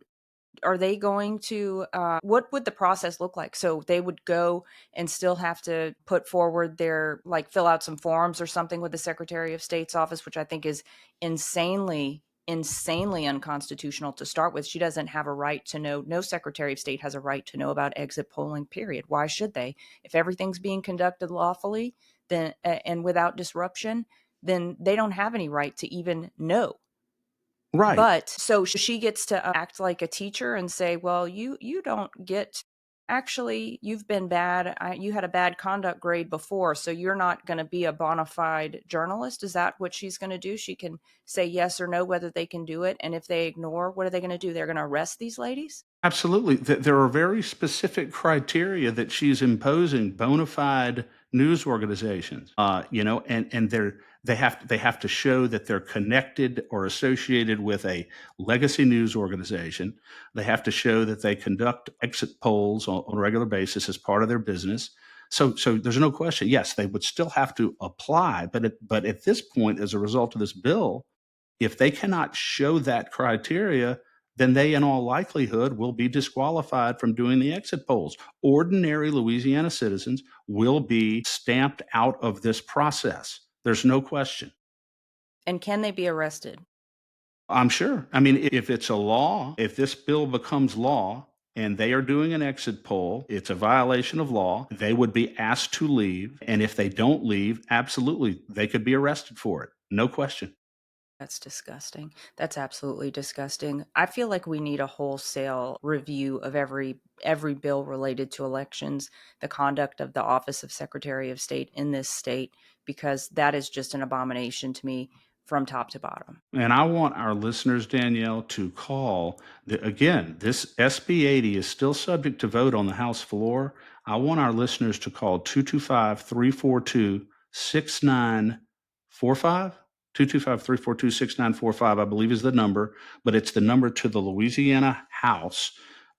Are they going to, what would the process look like? So they would go and still have to put forward their, like, fill out some forms or something with the Secretary of State's office, which I think is insanely unconstitutional to start with. She doesn't have a right to know. No Secretary of State has a right to know about exit polling, period. Why should they? If everything's being conducted lawfully, then and without disruption, then they don't have any right to even know. Right. But so she gets to act like a teacher and say, well, you don't get, actually, you've been bad. You had a bad conduct grade before, so you're not going to be a bona fide journalist. Is that what she's going to do? She can say yes or no whether they can do it. And if they ignore, what are they going to do? They're going to arrest these ladies? Absolutely. There are very specific criteria that she's imposing bona fide news organizations, and they have to show that they're connected or associated with a legacy news organization. They have to show that they conduct exit polls on a regular basis as part of their business. So there's no question. Yes, they would still have to apply, but at this point, as a result of this bill, if they cannot show that criteria, then they, in all likelihood, will be disqualified from doing the exit polls. Ordinary Louisiana citizens will be stamped out of this process. There's no question. And can they be arrested? I'm sure. I mean, if it's a law, if this bill becomes law and they are doing an exit poll, it's a violation of law. They would be asked to leave. And if they don't leave, absolutely, they could be arrested for it. No question. That's disgusting. That's absolutely disgusting. I feel like we need a wholesale review of every bill related to elections, the conduct of the Office of Secretary of State in this state, because that is just an abomination to me. from top to bottom. And I want our listeners, Danielle, to call. Again, this SB 80 is still subject to vote on the House floor. I want our listeners to call 225 342 6945. 225 342 6945, I believe, is the number, but it's the number to the Louisiana House.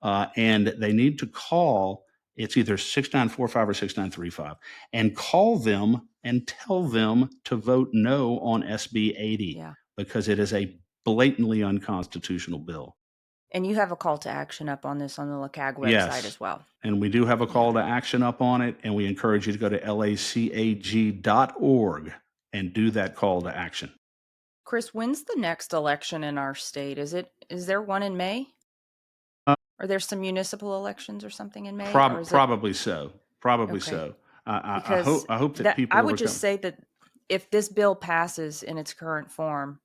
And they need to call. It's either 6945 or 6935, and call them and tell them to vote no on SB 80 Yeah. because it is a blatantly unconstitutional bill. And you have a call to action up on this on the LACAG website Yes. as well. And we do have a call to action up on it, and we encourage you to go to lacag.org and do that call to action. Chris, when's the next election in our state? Is there one in May? Are there some municipal elections or something in May? Probably so. Probably Okay. so. I Because hope that people I would just say that if this bill passes in its current form,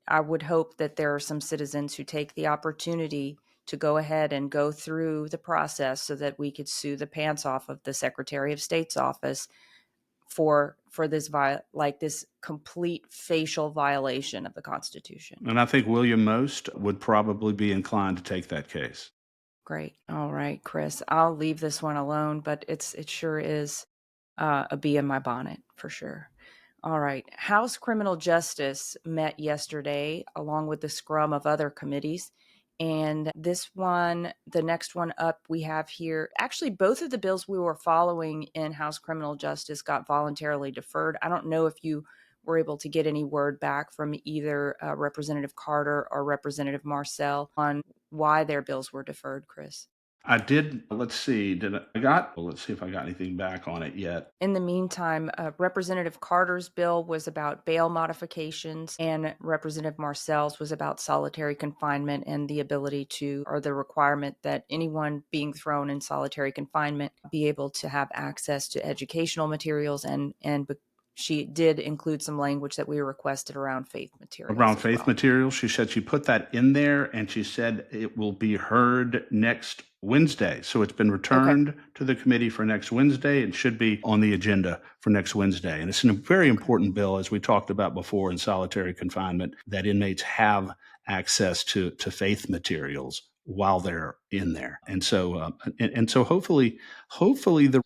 I would hope that there are some citizens who take the opportunity to go ahead and go through the process so that we could sue the pants off of the Secretary of State's office for this this complete facial violation of the Constitution. And I think William Most would probably be inclined to take that case. Great. All right, Chris. I'll leave this one alone, but it sure is a bee in my bonnet for sure. All right. House Criminal Justice met yesterday along with the scrum of other committees. And this one, the next one up we have here, actually, both of the bills we were following in House Criminal Justice got voluntarily deferred. I don't know if you were able to get any word back from either Representative Carter or Representative Marcel on why their bills were deferred, Chris. I did. Let's see. Let's see if I got anything back on it yet. In the meantime, Representative Carter's bill was about bail modifications, and Representative Marcel's was about solitary confinement and the ability to, or the requirement that anyone being thrown in solitary confinement be able to have access to educational materials. And she did include some language that we requested around faith materials. Around faith materials, she said she put that in there, and she said it will be heard next Wednesday. So it's been returned to the committee for next Wednesday and should be on the agenda for next Wednesday. And it's a very important bill, as we talked about before in solitary confinement, that inmates have access to faith materials while they're in there. And so hopefully the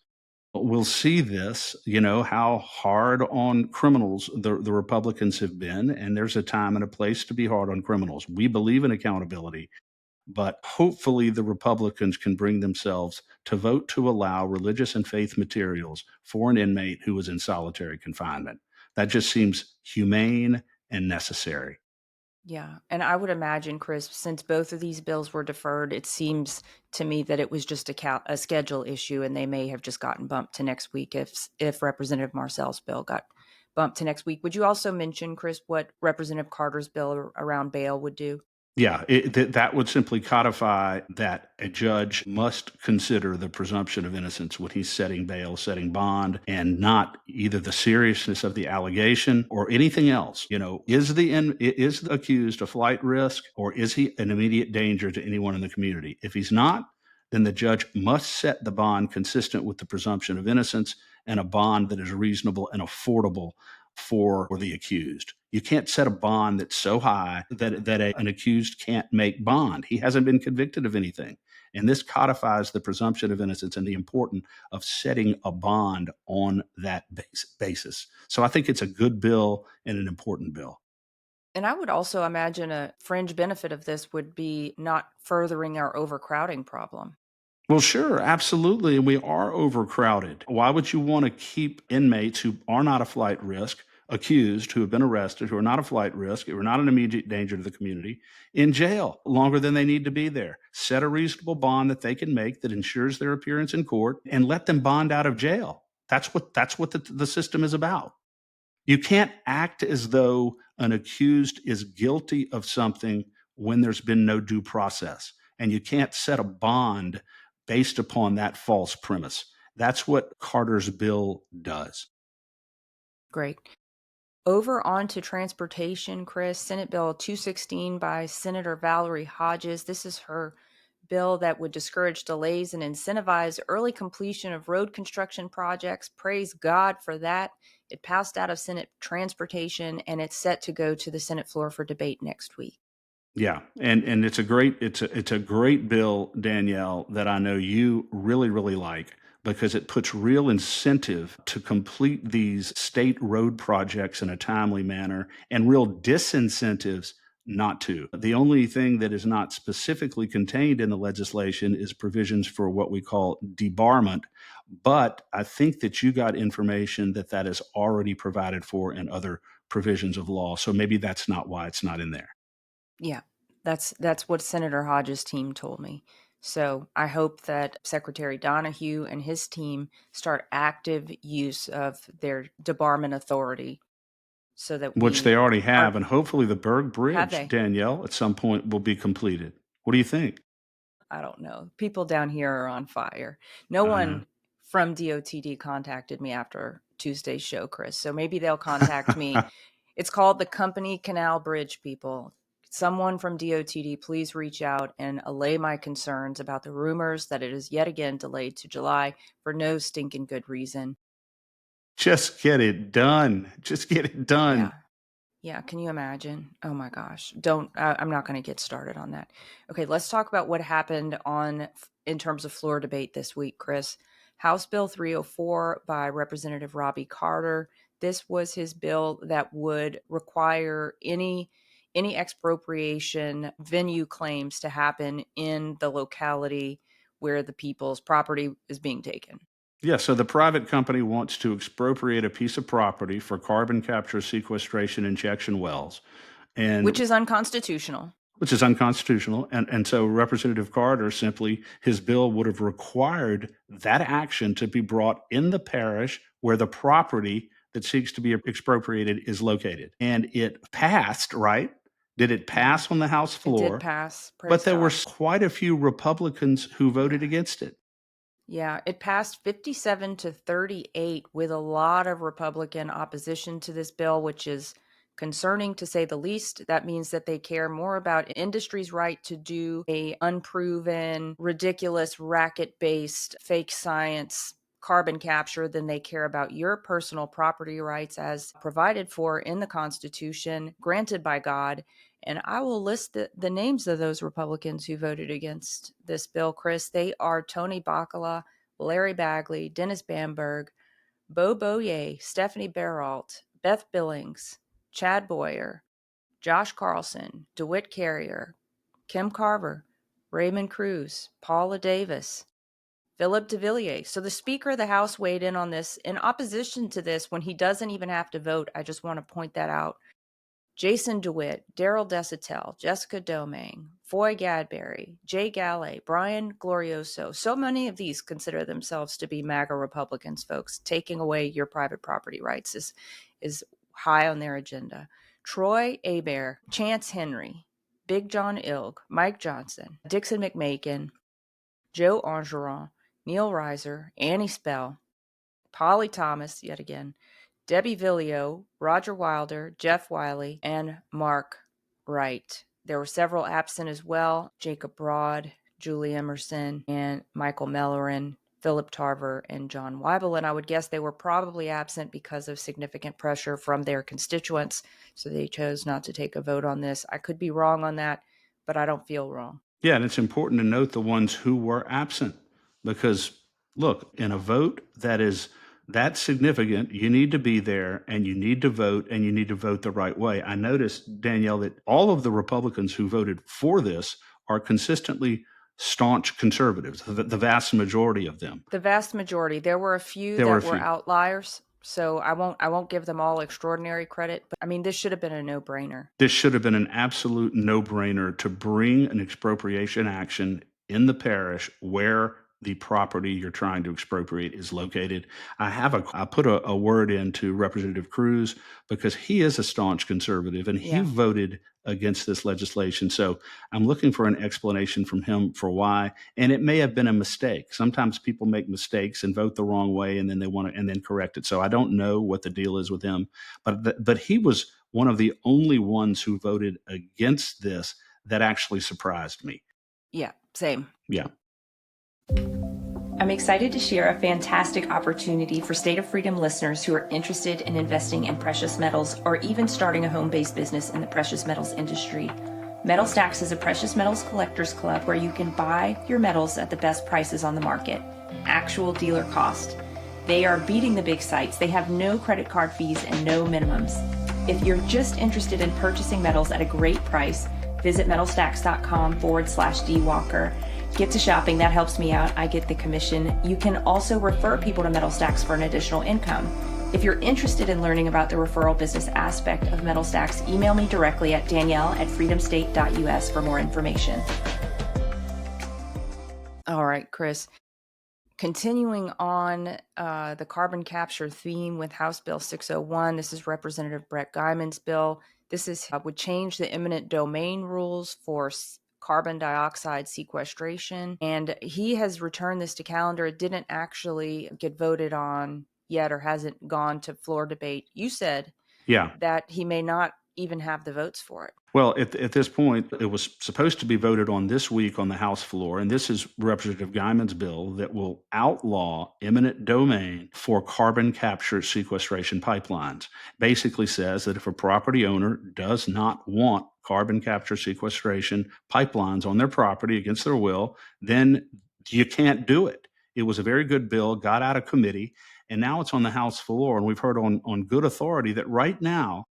we'll see this, how hard on criminals the Republicans have been. And there's a time and a place to be hard on criminals. We believe in accountability, but hopefully the Republicans can bring themselves to vote to allow religious and faith materials for an inmate who is in solitary confinement. That just seems humane and necessary. Yeah. And I would imagine, Chris, since both of these bills were deferred, it seems to me that it was just a schedule issue, and they may have just gotten bumped to next week if Representative Marcel's bill got bumped to next week. Would you also mention, Chris, what Representative Carter's bill around bail would do? Yeah, that would simply codify that a judge must consider the presumption of innocence when he's setting bail, setting bond, and not either the seriousness of the allegation or anything else. Is the accused a flight risk, or is he an immediate danger to anyone in the community? If he's not, then the judge must set the bond consistent with the presumption of innocence and a bond that is reasonable and affordable for the accused. You can't set a bond that's so high that an accused can't make bond. He hasn't been convicted of anything. And this codifies the presumption of innocence and the importance of setting a bond on that basis. So I think it's a good bill and an important bill. And I would also imagine a fringe benefit of this would be not furthering our overcrowding problem. Well, sure, absolutely. And we are overcrowded. Why would you want to keep inmates who are not a flight risk, accused, who have been arrested, who are not a flight risk, who are not an immediate danger to the community, in jail longer than they need to be there? Set a reasonable bond that they can make that ensures their appearance in court, and let them bond out of jail. That's what the system is about. You can't act as though an accused is guilty of something when there's been no due process. And you can't set a bond based upon that false premise. That's what Carter's bill does. Great. Over onto transportation, Chris, Senate Bill 216 by Senator Valerie Hodges. This is her bill that would discourage delays and incentivize early completion of road construction projects. Praise God for that. It passed out of Senate Transportation, and it's set to go to the Senate floor for debate next week. Yeah, and it's a great bill, Danielle, that I know you really like, because it puts real incentive to complete these state road projects in a timely manner and real disincentives not to. The only thing that is not specifically contained in the legislation is provisions for what we call debarment, but I think that you got information that is already provided for in other provisions of law. So maybe that's not why it's not in there. Yeah, that's what Senator Hodges' team told me. So I hope that Secretary Donahue and his team start active use of their debarment authority, so that Which they already have, and hopefully the Berg Have Bridge, they? Danielle, at some point will be completed. What do you think? I don't know. People down here are on fire. No I know. one from DOTD contacted me after Tuesday's show, Chris. So maybe they'll contact me. It's called the Company Canal Bridge, people. Someone from DOTD, please reach out and allay my concerns about the rumors that it is yet again delayed to July for no stinking good reason. Just get it done. Just get it done. Yeah. Yeah, can you imagine? Oh my gosh. I'm not going to get started on that. Okay, let's talk about what happened in terms of floor debate this week, Chris. House Bill 304 by Representative Robbie Carter. This was his bill that would require any expropriation venue claims to happen in the locality where the people's property is being taken. Yeah, so the private company wants to expropriate a piece of property for carbon capture, sequestration, injection wells, and Which is unconstitutional. And so Representative Carter simply, his bill would have required that action to be brought in the parish where the property that seeks to be expropriated is located. And it passed, right? Did it pass on the House It floor? did pass. But Praise there were God. quite a few Republicans who voted against it. Yeah, it passed 57 to 38 with a lot of Republican opposition to this bill, which is concerning to say the least. That means that they care more about industry's right to do a unproven, ridiculous, racket-based fake science carbon capture than they care about your personal property rights as provided for in the Constitution, granted by God. And I will list the names of those Republicans who voted against this bill, Chris. They are Tony Bacala, Larry Bagley, Dennis Bamberg, Bo Boyer, Stephanie Baralt, Beth Billings, Chad Boyer, Josh Carlson, DeWitt Carrier, Kim Carver, Raymond Cruz, Paula Davis, Philip DeVilliers. So the Speaker of the House weighed in on this in opposition to this when he doesn't even have to vote. I just want to point that out. Jason DeWitt, Daryl Desitel, Jessica Domingue, Foy Gadberry, Jay Galley, Brian Glorioso. So many of these consider themselves to be MAGA Republicans, folks. Taking away your private property rights is high on their agenda. Troy Hebert, Chance Henry, Big John Ilg, Mike Johnson, Dixon McMakin, Joe Angeron, Neil Reiser, Annie Spell, Polly Thomas, yet again, Debbie Villio, Roger Wilder, Jeff Wiley, and Mark Wright. There were several absent as well: Jacob Broad, Julie Emerson, and Michael Mellorin, Philip Tarver, and John Weibel. And I would guess they were probably absent because of significant pressure from their constituents, so they chose not to take a vote on this. I could be wrong on that, but I don't feel wrong. Yeah, and it's important to note the ones who were absent, because look, in a vote that is that significant, you need to be there and you need to vote, and you need to vote the right way. I noticed, Danielle, that all of the Republicans who voted for this are consistently staunch conservatives, the vast majority of them. The vast majority. There were a few that were outliers. So I won't give them all extraordinary credit, but I mean, this should have been a no-brainer. This should have been an absolute no-brainer to bring an expropriation action in the parish where the property you're trying to expropriate is located. I put a word into Representative Cruz because he is a staunch conservative and he voted against this legislation. So I'm looking for an explanation from him for why. And it may have been a mistake. Sometimes people make mistakes and vote the wrong way, and then they want to and then correct it. So I don't know what the deal is with him, but he was one of the only ones who voted against this that actually surprised me. Yeah, same. Yeah. I'm excited to share a fantastic opportunity for State of Freedom listeners who are interested in investing in precious metals or even starting a home-based business in the precious metals industry. Metal Stacks is a precious metals collectors club where you can buy your metals at the best prices on the market, actual dealer cost. They are beating the big sites. They have no credit card fees and no minimums. If you're just interested in purchasing metals at a great price, visit metalstacks.com/dwalker. Get to shopping. That helps me out. I get the commission. You can also refer people to Metal Stacks for an additional income. If you're interested in learning about the referral business aspect of Metal Stacks, email me directly at danielle@freedomstate.us for more information. All right, Chris. Continuing on the carbon capture theme with House Bill 601, this is Representative Brett Guyman's bill. This would change the eminent domain rules for carbon dioxide sequestration. And he has returned this to calendar. It didn't actually get voted on yet or hasn't gone to floor debate. You said that he may not even have the votes for it. Well, at this point, it was supposed to be voted on this week on the House floor, and this is Representative Guyman's bill that will outlaw eminent domain for carbon capture sequestration pipelines. Basically says that if a property owner does not want carbon capture sequestration pipelines on their property against their will, then you can't do it. It was a very good bill, got out of committee, and now it's on the House floor, and we've heard on good authority that right now,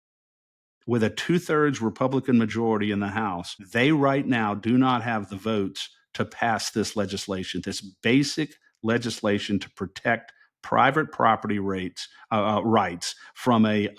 with a 2/3 Republican majority in the House, they right now do not have the votes to pass this legislation, this basic legislation to protect private property rights from a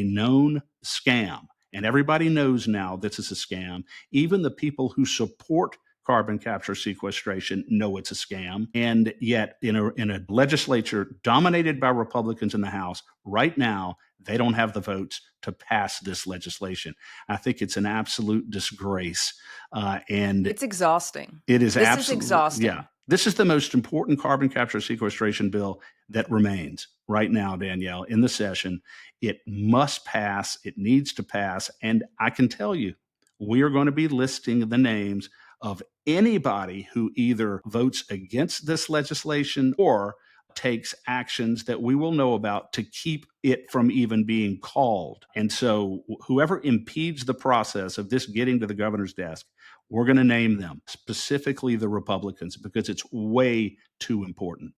known scam. And everybody knows now this is a scam. Even the people who support carbon capture sequestration know it's a scam. And yet, in a legislature dominated by Republicans in the House, right now, they don't have the votes to pass this legislation. I think it's an absolute disgrace. And it's exhausting. It is absolutely. This is exhausting. Yeah. This is the most important carbon capture sequestration bill that remains right now, Danielle, in the session. It must pass. It needs to pass. And I can tell you, we are going to be listing the names of anybody who either votes against this legislation or takes actions that we will know about to keep it from even being called. And so whoever impedes the process of this getting to the governor's desk, we're going to name them, specifically the Republicans, because it's way too important.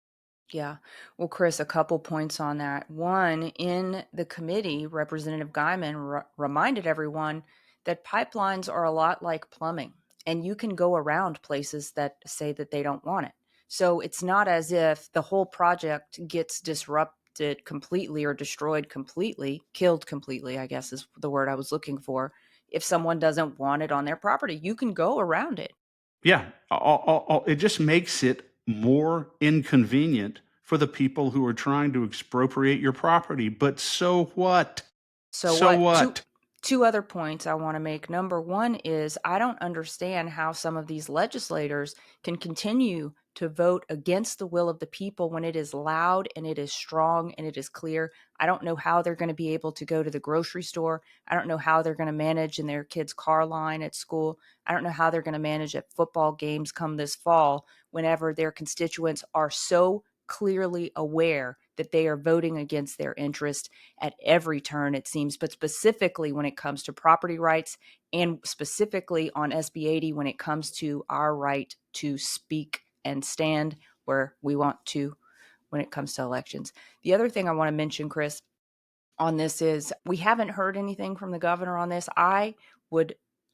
Yeah. Well, Chris, a couple points on that. One, in the committee, Representative Guyman reminded everyone that pipelines are a lot like plumbing, and you can go around places that say that they don't want it. So it's not as if the whole project gets disrupted completely or destroyed completely, killed completely, I guess is the word I was looking for. If someone doesn't want it on their property, you can go around it. Yeah. It just makes it more inconvenient for the people who are trying to expropriate your property. But so what? So what? Two other points I want to make. Number one is I don't understand how some of these legislators can continue to vote against the will of the people when it is loud and it is strong and it is clear. I don't know how they're going to be able to go to the grocery store. I don't know how they're going to manage in their kids' car line at school. I don't know how they're going to manage at football games come this fall whenever their constituents are so clearly aware that they are voting against their interest at every turn, it seems, but specifically when it comes to property rights and specifically on SB 80 when it comes to our right to speak and stand where we want to when it comes to elections. The other thing I want to mention, Chris, on this is we haven't heard anything from the governor on this.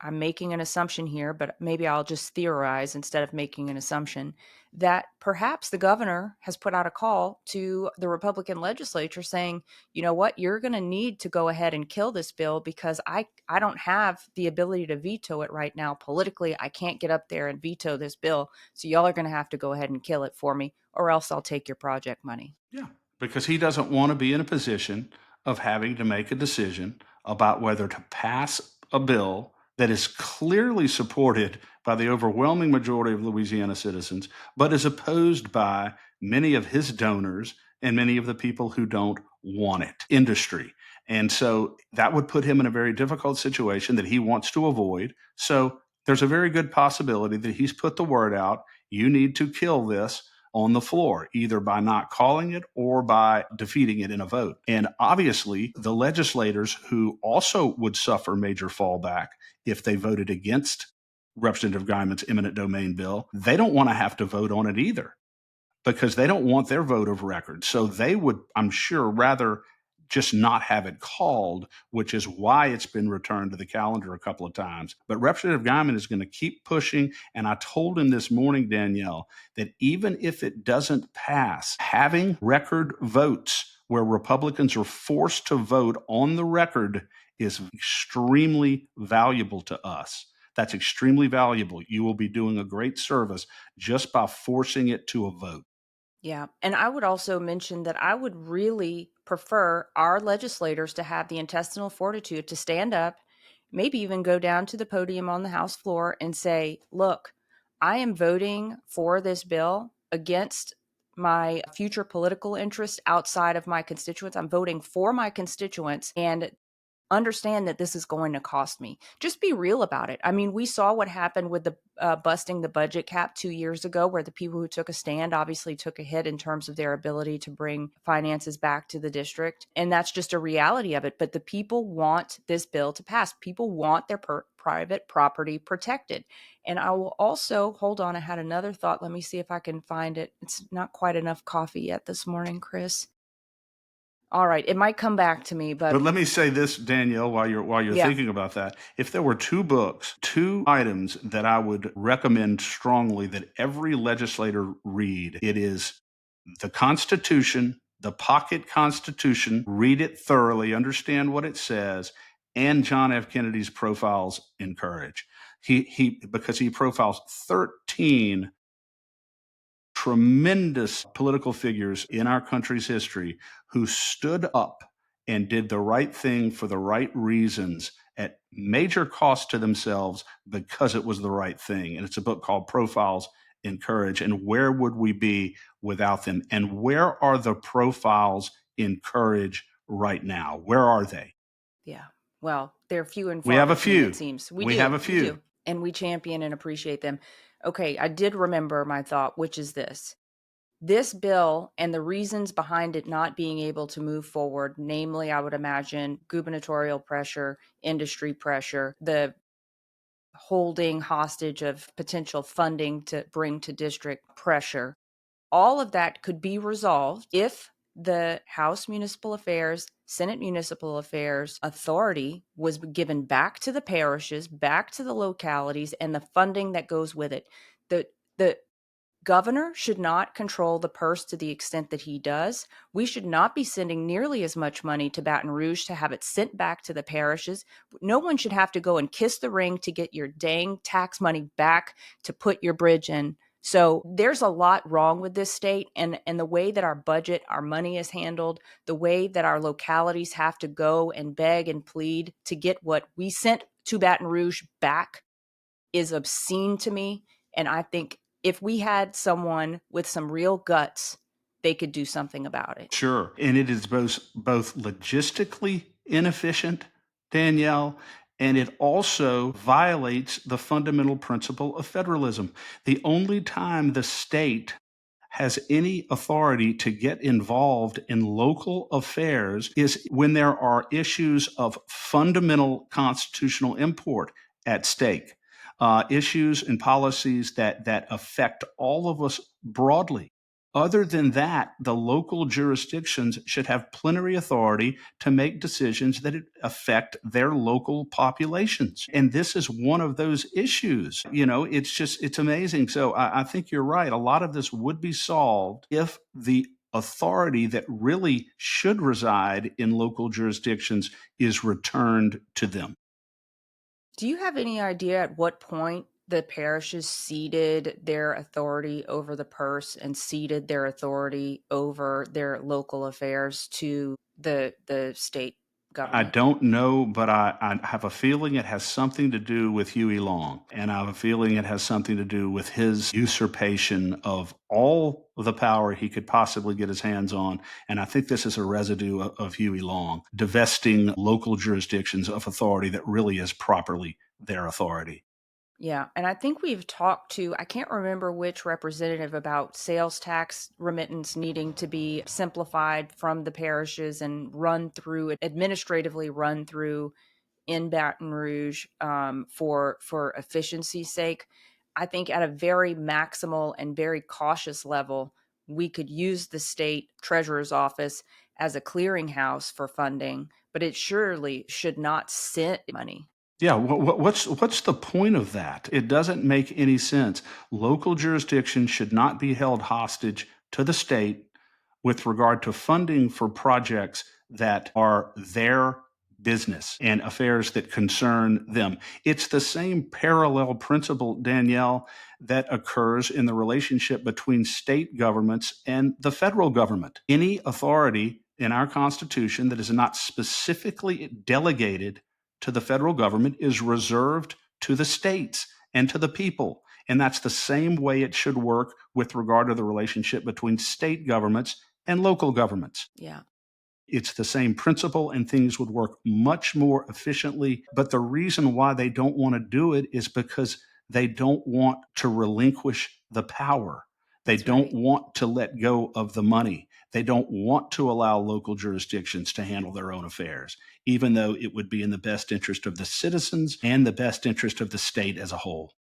I'm making an assumption here, but maybe I'll just theorize instead of making an assumption that perhaps the governor has put out a call to the Republican legislature saying, you know what, you're going to need to go ahead and kill this bill because I don't have the ability to veto it right now. Politically, I can't get up there and veto this bill. So y'all are going to have to go ahead and kill it for me, or else I'll take your project money. Yeah, because he doesn't want to be in a position of having to make a decision about whether to pass a bill that is clearly supported by the overwhelming majority of Louisiana citizens, but is opposed by many of his donors and many of the people who don't want it, industry. And so that would put him in a very difficult situation that he wants to avoid. So there's a very good possibility that he's put the word out, you need to kill this on the floor, either by not calling it or by defeating it in a vote. And obviously, the legislators who also would suffer major fallback if they voted against Representative Guyman's eminent domain bill, they don't want to have to vote on it either, because they don't want their vote of record. So they would, I'm sure, rather just not have it called, which is why it's been returned to the calendar a couple of times. But Representative Guyman is going to keep pushing. And I told him this morning, Danielle, that even if it doesn't pass, having record votes where Republicans are forced to vote on the record is extremely valuable to us. That's extremely valuable. You will be doing a great service just by forcing it to a vote. Yeah. And I would also mention that I would really prefer our legislators to have the intestinal fortitude to stand up, maybe even go down to the podium on the House floor and say, look, I am voting for this bill against my future political interest outside of my constituents. I'm voting for my constituents, and understand that this is going to cost me. Just be real about it. I mean, we saw what happened with the busting the budget cap 2 years ago, where the people who took a stand obviously took a hit in terms of their ability to bring finances back to the district. And that's just a reality of it. But the people want this bill to pass. People want their private property protected. And I will also, hold on, I had another thought. Let me see if I can find it. It's not quite enough coffee yet this morning, Chris. All right, it might come back to me, but let me say this, Danielle, while you're Yeah. thinking about that. If there were two items that I would recommend strongly that every legislator read, it is the Constitution, the pocket Constitution, read it thoroughly, understand what it says, and John F. Kennedy's Profiles in Courage. Because he profiles 13 tremendous political figures in our country's history who stood up and did the right thing for the right reasons at major cost to themselves because it was the right thing. And it's a book called Profiles in Courage. And where would we be without them? And where are the profiles in courage right now? Where are they? Yeah. Well, they're few and We far have a between, few. it seems. We have a few. We do. And we champion and appreciate them. Okay, I did remember my thought, which is this. This bill and the reasons behind it not being able to move forward, namely, I would imagine gubernatorial pressure, industry pressure, the holding hostage of potential funding to bring to district pressure, all of that could be resolved if the House Municipal Affairs, Senate Municipal Affairs authority was given back to the parishes, back to the localities, and the funding that goes with it. The governor should not control the purse to the extent that he does. We should not be sending nearly as much money to Baton Rouge to have it sent back to the parishes. No one should have to go and kiss the ring to get your dang tax money back to put your bridge in. So there's a lot wrong with this state, and the way that our budget, our money is handled, the way that our localities have to go and beg and plead to get what we sent to Baton Rouge back is obscene to me. And I think if we had someone with some real guts, they could do something about it. Sure. And it is both logistically inefficient, Danielle, and it also violates the fundamental principle of federalism. The only time the state has any authority to get involved in local affairs is when there are issues of fundamental constitutional import at stake, issues and policies that affect all of us broadly. Other than that, the local jurisdictions should have plenary authority to make decisions that affect their local populations. And this is one of those issues. It's amazing. So I think you're right. A lot of this would be solved if the authority that really should reside in local jurisdictions is returned to them. Do you have any idea at what point the parishes ceded their authority over the purse and ceded their authority over their local affairs to the state government? I don't know, but I have a feeling it has something to do with Huey Long. And I have a feeling it has something to do with his usurpation of all the power he could possibly get his hands on. And I think this is a residue of Huey Long, divesting local jurisdictions of authority that really is properly their authority. Yeah. And I think we've talked to, I can't remember which representative, about sales tax remittance needing to be simplified from the parishes and run through, administratively run through in Baton Rouge, for efficiency's sake. I think at a very maximal and very cautious level, we could use the state treasurer's office as a clearinghouse for funding, but it surely should not sit money. Yeah, what's the point of that? It doesn't make any sense. Local jurisdictions should not be held hostage to the state with regard to funding for projects that are their business and affairs that concern them. It's the same parallel principle, Danielle, that occurs in the relationship between state governments and the federal government. Any authority in our Constitution that is not specifically delegated to the federal government is reserved to the states and to the people. And that's the same way it should work with regard to the relationship between state governments and local governments. Yeah. It's the same principle, and things would work much more efficiently. But the reason why they don't want to do it is because they don't want to relinquish the power. They That's don't right. want to let go of the money. They don't want to allow local jurisdictions to handle their own affairs, even though it would be in the best interest of the citizens and the best interest of the state as a whole.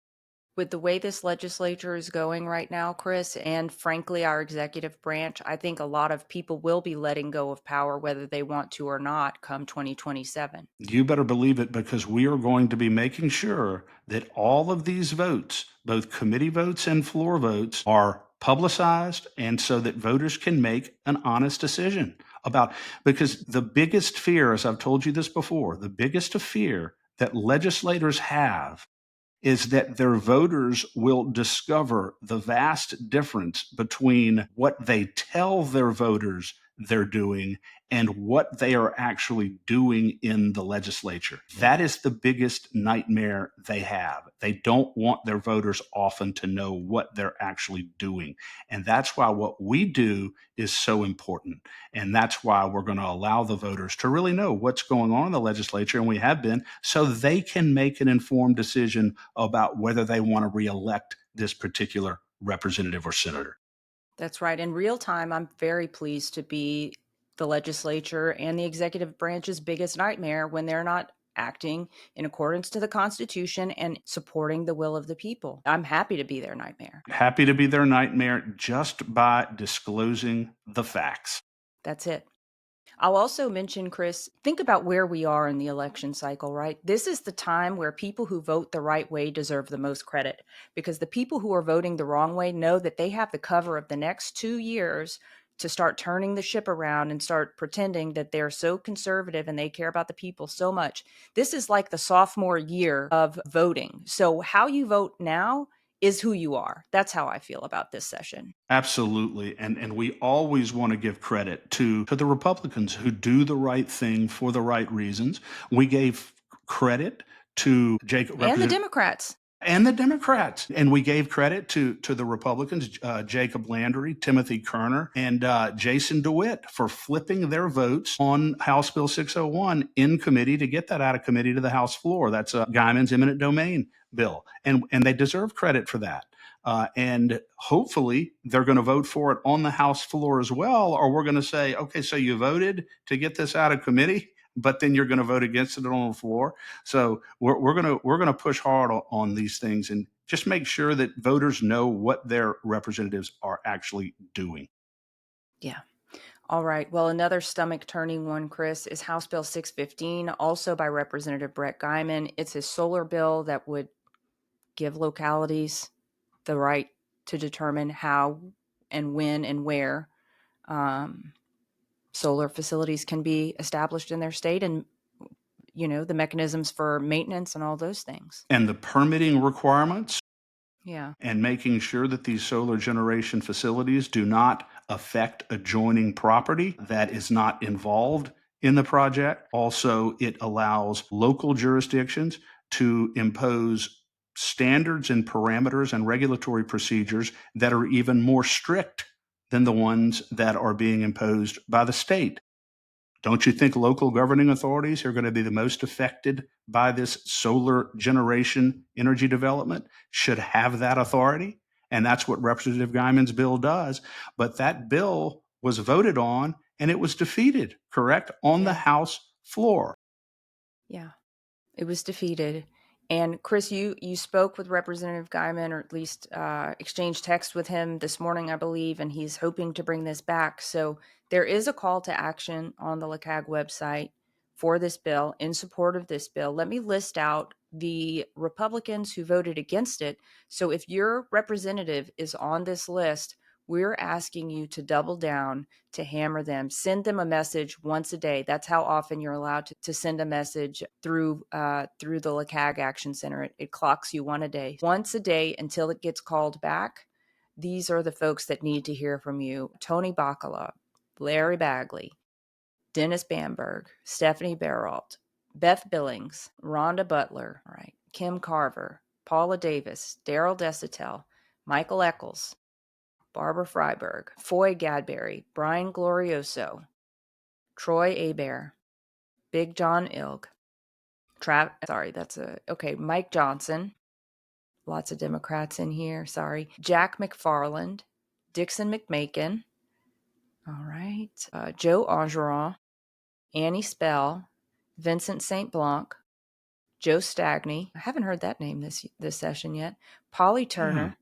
With the way this legislature is going right now, Chris, and frankly, our executive branch, I think a lot of people will be letting go of power, whether they want to or not, come 2027. You better believe it, because we are going to be making sure that all of these votes, both committee votes and floor votes, are publicized, and so that voters can make an honest decision about, because the biggest fear, as I've told you this before, the biggest fear that legislators have is that their voters will discover the vast difference between what they tell their voters they're doing and what they are actually doing in the legislature. That is the biggest nightmare they have. They don't want their voters often to know what they're actually doing. And that's why what we do is so important. And that's why we're going to allow the voters to really know what's going on in the legislature, and we have been, so they can make an informed decision about whether they want to reelect this particular representative or senator. That's right. In real time, I'm very pleased to be the legislature and the executive branch's biggest nightmare when they're not acting in accordance to the Constitution and supporting the will of the people. I'm happy to be their nightmare. Happy to be their nightmare just by disclosing the facts. That's it. I'll also mention, Chris, think about where we are in the election cycle, right? This is the time where people who vote the right way deserve the most credit, because the people who are voting the wrong way know that they have the cover of the next 2 years to start turning the ship around and start pretending that they're so conservative and they care about the people so much. This is like the sophomore year of voting. So how you vote now is who you are. That's how I feel about this session. Absolutely. And we always want to give credit to the Republicans who do the right thing for the right reasons. We gave credit to Jacob And the Democrats. and the Democrats. And we gave credit to the Republicans, Jacob Landry, Timothy Kerner, and Jason DeWitt, for flipping their votes on House Bill 601 in committee to get that out of committee to the House floor. That's Guyman's eminent domain bill. And they deserve credit for that. And hopefully they're going to vote for it on the House floor as well. Or we're going to say, okay, so you voted to get this out of committee, but then you're going to vote against it on the floor. So we're going to push hard on these things and just make sure that voters know what their representatives are actually doing. Yeah. All right. Well, another stomach turning one, Chris, is House Bill 615, also by Representative Brett Guyman. It's his solar bill that would give localities the right to determine how and when and where solar facilities can be established in their state, and the mechanisms for maintenance and all those things. And the permitting requirements. Yeah. And making sure that these solar generation facilities do not affect adjoining property that is not involved in the project. Also, it allows local jurisdictions to impose standards and parameters and regulatory procedures that are even more strict than the ones that are being imposed by the state. Don't you think local governing authorities are going to be the most affected by this solar generation energy development should have that authority? And that's what Representative Guyman's bill does. But that bill was voted on and it was defeated, correct? On the House floor. Yeah, it was defeated. And Chris, you spoke with Representative Guyman, or at least exchanged text with him this morning, I believe, and he's hoping to bring this back. So there is a call to action on the LCAG website for this bill, in support of this bill. Let me list out the Republicans who voted against it. So if your representative is on this list, we're asking you to double down, to hammer them, send them a message once a day. That's how often you're allowed to send a message through the LCAG Action Center. It clocks you once a day until it gets called back. These are the folks that need to hear from you: Tony Bacala, Larry Bagley, Dennis Bamberg, Stephanie Baralt, Beth Billings, Rhonda Butler, all right, Kim Carver, Paula Davis, Daryl Desitel, Michael Eccles, Barbara Freiberg, Foy Gadberry, Brian Glorioso, Troy Abear, Big John Ilg, Mike Johnson, lots of Democrats in here, Jack McFarland, Dixon McMakin, all right, Joe Angeron, Annie Spell, Vincent St. Blanc, Joe Stagney, I haven't heard that name this session yet, Polly Turner,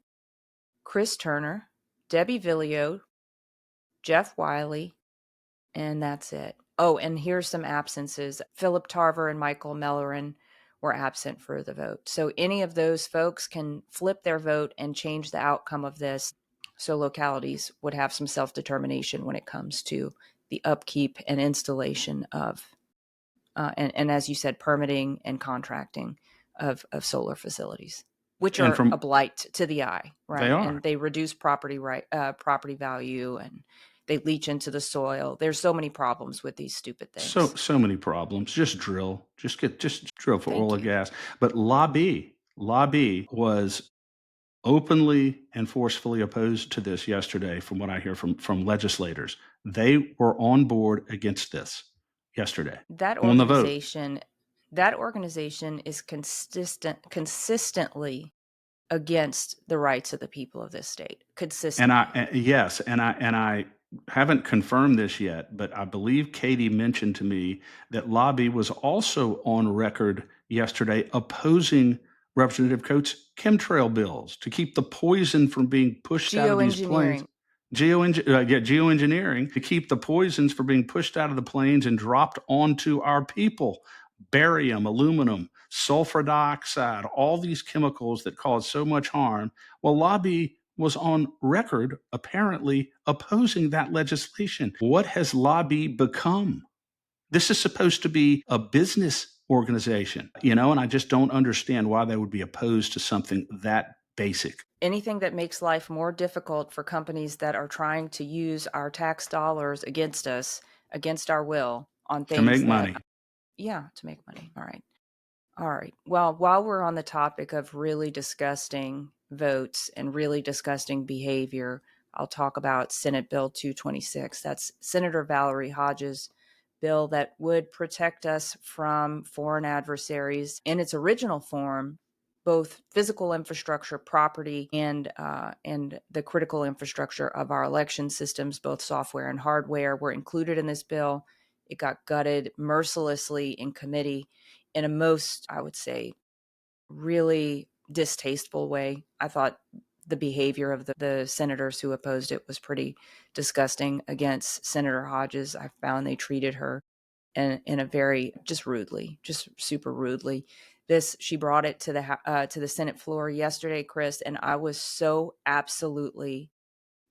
Chris Turner, Debbie Villio, Jeff Wiley, and that's it. Oh, and here's some absences. Philip Tarver and Michael Mellerin were absent for the vote. So any of those folks can flip their vote and change the outcome of this. So localities would have some self-determination when it comes to the upkeep and installation of, and as you said, permitting and contracting of solar facilities, which are a blight to the eye, right? They are. And they reduce property value, and they leach into the soil. There's so many problems with these stupid things. So many problems. Just drill. Just drill for oil and gas. But lobby was openly and forcefully opposed to this yesterday, from what I hear from legislators. They were on board against this yesterday. That on the vote. That organization is consistently against the rights of the people of this state. Consistently. And I haven't confirmed this yet, but I believe Katie mentioned to me that lobby was also on record yesterday opposing Representative Coates' chemtrail bills to keep the poison from being pushed out of these planes. Geoengineering to keep the poisons from being pushed out of the planes and dropped onto our people. Barium, aluminum, sulfur dioxide, all these chemicals that cause so much harm. Well, lobby was on record apparently opposing that legislation. What has lobby become? This is supposed to be a business organization, and I just don't understand why they would be opposed to something that basic. Anything that makes life more difficult for companies that are trying to use our tax dollars against us, against our will, on things to make money. Yeah, to make money. All right. Well, while we're on the topic of really disgusting votes and really disgusting behavior, I'll talk about Senate Bill 226. That's Senator Valerie Hodges' bill that would protect us from foreign adversaries. In its original form, both physical infrastructure, property, and the critical infrastructure of our election systems, both software and hardware, were included in this bill. It got gutted mercilessly in committee in a most, I would say, really distasteful way. I thought the behavior of the senators who opposed it was pretty disgusting against Senator Hodges. I found they treated her in a very, just super rudely. She brought it to the Senate floor yesterday, Chris, and I was so absolutely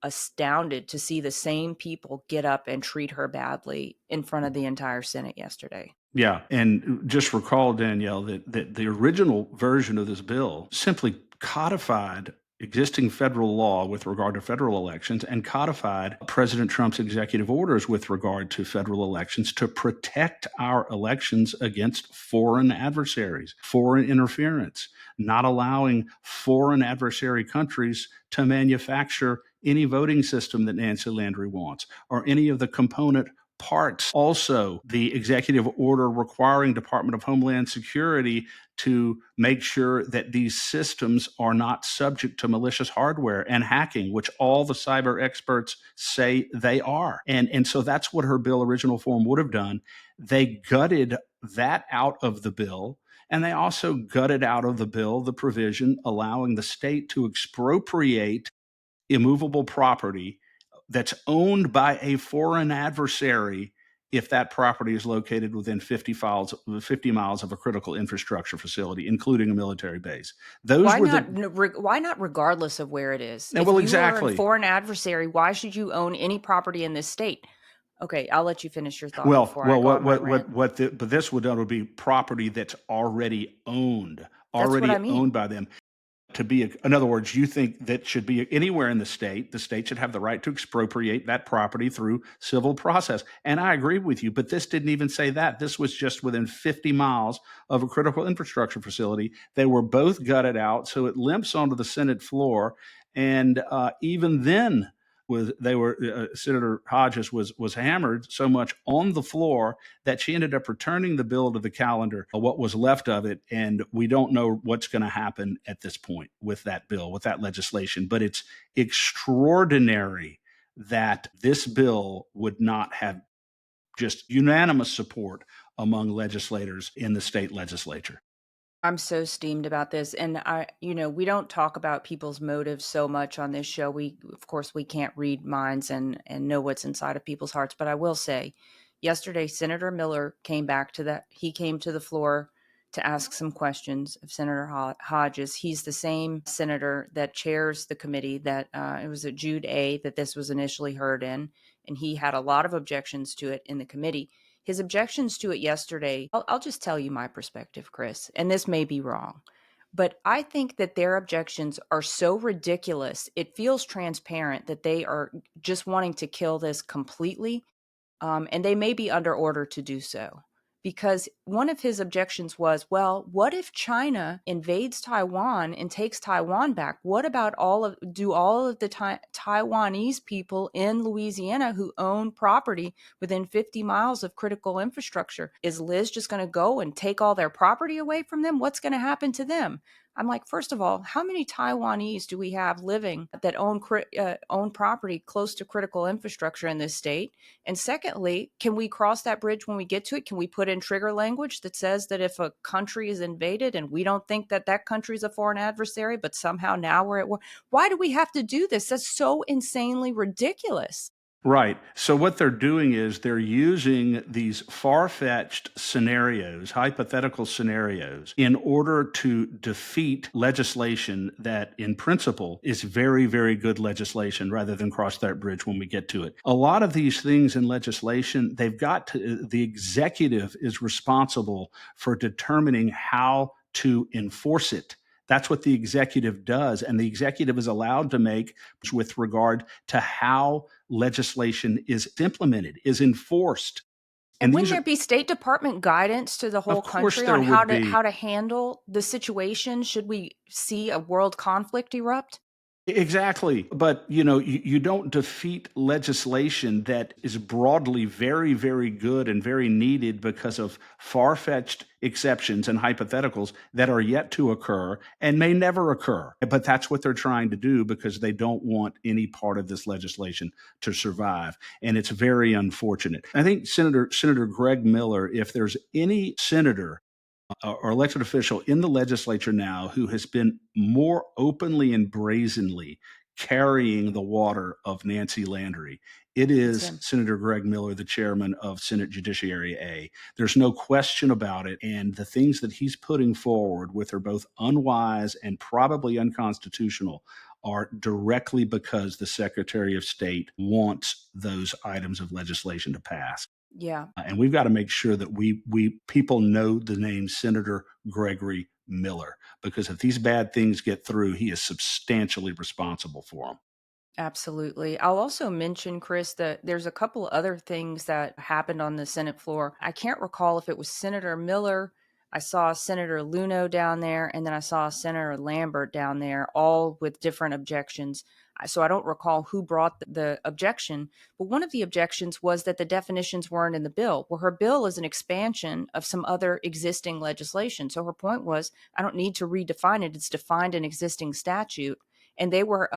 astounded to see the same people get up and treat her badly in front of the entire Senate yesterday. Yeah. And just recall, Danielle, that the original version of this bill simply codified existing federal law with regard to federal elections and codified President Trump's executive orders with regard to federal elections to protect our elections against foreign adversaries, foreign interference, not allowing foreign adversary countries to manufacture any voting system that Nancy Landry wants or any of the component parts also the executive order requiring Department of Homeland Security to make sure that these systems are not subject to malicious hardware and hacking, which all the cyber experts say they are. And so that's what her bill original form would have done. They gutted that out of the bill. And they also gutted out of the bill the provision allowing the state to expropriate immovable property that's owned by a foreign adversary if that property is located within 50 miles of a critical infrastructure facility, including a military base. Why not regardless of where it is? Well, If you are exactly. a foreign adversary, why should you own any property in this state? Okay, I'll let you finish your thought before I go on my rant. But this would be property that's already owned, That's what I mean. owned by them. In other words, you think that should be anywhere in the state should have the right to expropriate that property through civil process. And I agree with you, but this didn't even say that. This was just within 50 miles of a critical infrastructure facility. They were both gutted out, so it limps onto the Senate floor. And even then, Senator Hodges was hammered so much on the floor that she ended up returning the bill to the calendar, what was left of it, and we don't know what's going to happen at this point with that bill, with that legislation. But it's extraordinary that this bill would not have just unanimous support among legislators in the state legislature. I'm so steamed about this. And we don't talk about people's motives so much on this show. Of course, we can't read minds and know what's inside of people's hearts. But I will say, yesterday, Senator Miller came to the floor to ask some questions of Senator Hodges. He's the same senator that chairs the committee that it was at Jude A that this was initially heard in. And he had a lot of objections to it in the committee. His objections to it yesterday, I'll just tell you my perspective, Chris, and this may be wrong, but I think that their objections are so ridiculous. It feels transparent that they are just wanting to kill this completely, and they may be under order to do so. Because one of his objections was, well, what if China invades Taiwan and takes Taiwan back? What about all of the Taiwanese people in Louisiana who own property within 50 miles of critical infrastructure? Is Liz just going to go and take all their property away from them? What's going to happen to them? I'm like, first of all, how many Taiwanese do we have living that own property close to critical infrastructure in this state? And secondly, can we cross that bridge when we get to it? Can we put in trigger language that says that if a country is invaded and we don't think that that country is a foreign adversary, but somehow now we're at war? Why do we have to do this? That's so insanely ridiculous. Right. So what they're doing is they're using these far-fetched scenarios, hypothetical scenarios, in order to defeat legislation that in principle is very, very good legislation rather than cross that bridge when we get to it. A lot of these things in legislation, the executive is responsible for determining how to enforce it. That's what the executive does. And the executive is allowed to make with regard to how legislation is implemented, is enforced. And wouldn't there be State Department guidance to the whole country on how to handle the situation should we see a world conflict erupt? Exactly. But, you don't defeat legislation that is broadly very, very good and very needed because of far-fetched exceptions and hypotheticals that are yet to occur and may never occur. But that's what they're trying to do because they don't want any part of this legislation to survive. And it's very unfortunate. I think Senator Greg Miller, if there's any senator or elected official in the legislature now who has been more openly and brazenly carrying the water of Nancy Landry, it is Senator Greg Miller, the chairman of Senate Judiciary A. There's no question about it. And the things that he's putting forward, with are both unwise and probably unconstitutional, are directly because the Secretary of State wants those items of legislation to pass. Yeah. And we've got to make sure that people know the name Senator Gregory Miller, because if these bad things get through, he is substantially responsible for them. Absolutely. I'll also mention, Chris, that there's a couple other things that happened on the Senate floor. I can't recall if it was Senator Miller I saw Senator Luno down there, and then I saw Senator Lambert down there, all with different objections. So I don't recall who brought the objection, but one of the objections was that the definitions weren't in the bill. Well, her bill is an expansion of some other existing legislation. So her point was, I don't need to redefine it. It's defined in existing statute. And they were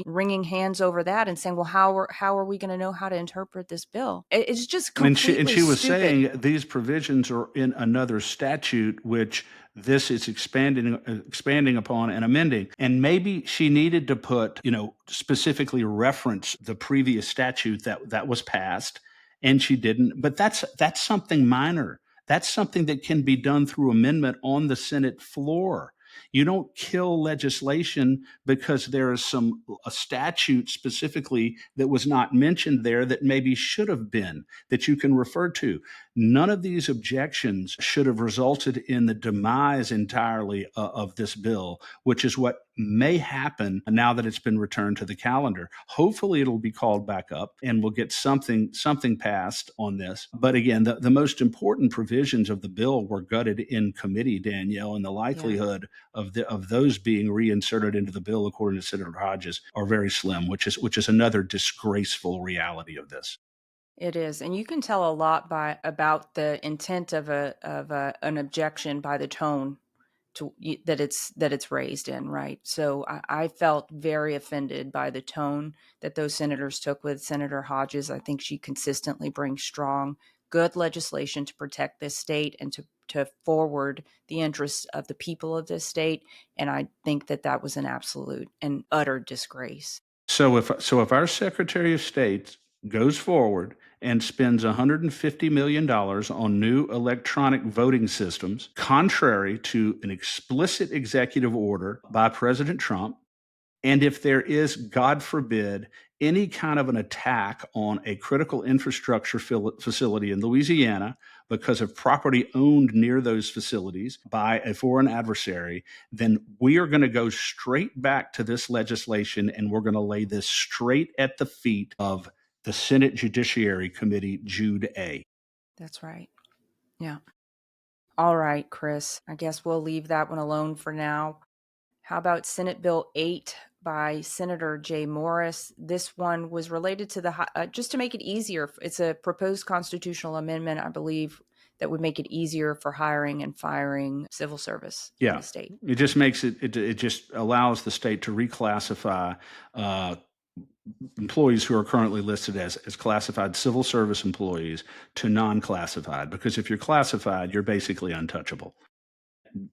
wringing hands over that and saying, well, how are we going to know how to interpret this bill? It's just completely and she was stupid. saying these provisions are in another statute, which this is expanding upon and amending. And maybe she needed to put, specifically reference the previous statute that was passed, and she didn't. But that's something minor. That's something that can be done through amendment on the Senate floor. You don't kill legislation because there is a statute specifically that was not mentioned there that maybe should have been, that you can refer to. None of these objections should have resulted in the demise entirely of this bill, which is what may happen now that it's been returned to the calendar. Hopefully it'll be called back up and we'll get something passed on this. But again, the most important provisions of the bill were gutted in committee, Danielle, and the likelihood of those being reinserted into the bill, according to Senator Hodges, are very slim, which is another disgraceful reality of this. It is, and you can tell a lot about the intent of an objection by the tone that it's raised in, right? So I felt very offended by the tone that those senators took with Senator Hodges. I think she consistently brings strong, good legislation to protect this state and to forward the interests of the people of this state. And I think that was an absolute and utter disgrace. So if our Secretary of State goes forward and spends $150 million on new electronic voting systems, contrary to an explicit executive order by President Trump, and if there is, God forbid, any kind of an attack on a critical infrastructure facility in Louisiana because of property owned near those facilities by a foreign adversary, then we are going to go straight back to this legislation and we're going to lay this straight at the feet of the Senate Judiciary Committee, Jude A. That's right. Yeah. All right, Chris. I guess we'll leave that one alone for now. How about Senate Bill 8 by Senator Jay Morris? This one was related to just to make it easier. It's a proposed constitutional amendment, I believe, that would make it easier for hiring and firing civil service in the state. It just makes it just allows the state to reclassify employees who are currently listed as classified civil service employees to non-classified, because if you're classified, you're basically untouchable.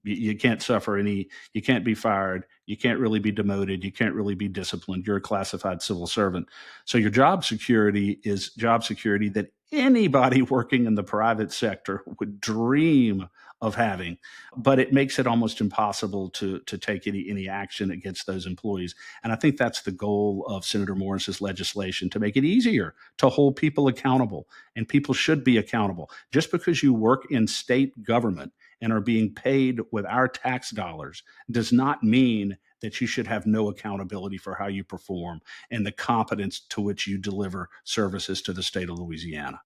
You can't suffer you can't be fired, you can't really be demoted, you can't really be disciplined. You're a classified civil servant. So your job security is job security that anybody working in the private sector would dream of having, but it makes it almost impossible to take any action against those employees. And I think that's the goal of Senator Morris's legislation, to make it easier to hold people accountable. And people should be accountable. Just because you work in state government and are being paid with our tax dollars does not mean that you should have no accountability for how you perform and the competence to which you deliver services to the state of Louisiana.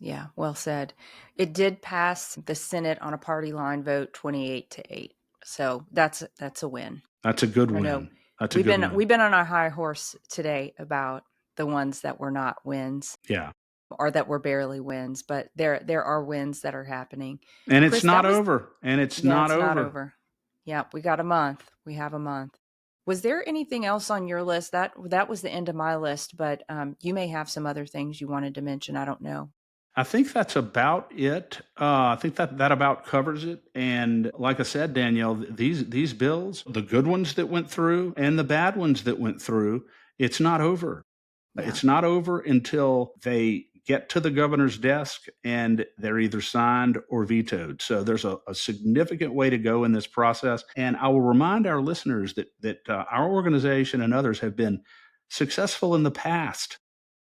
Yeah, well said. It did pass the Senate on a party line vote 28-8. So that's a win. That's a good win. We've been on our high horse today about the ones that were not wins. Yeah. Or that were barely wins, but there are wins that are happening. And Chris, it's not over. And it's not over. Yeah, we got a month. We have a month. Was there anything else on your list? That was the end of my list, but you may have some other things you wanted to mention. I don't know. I think that's about it. I think that about covers it. And like I said, Danielle, these bills, the good ones that went through and the bad ones that went through, it's not over. Yeah. It's not over until they get to the governor's desk and they're either signed or vetoed. So there's a significant way to go in this process. And I will remind our listeners that our organization and others have been successful in the past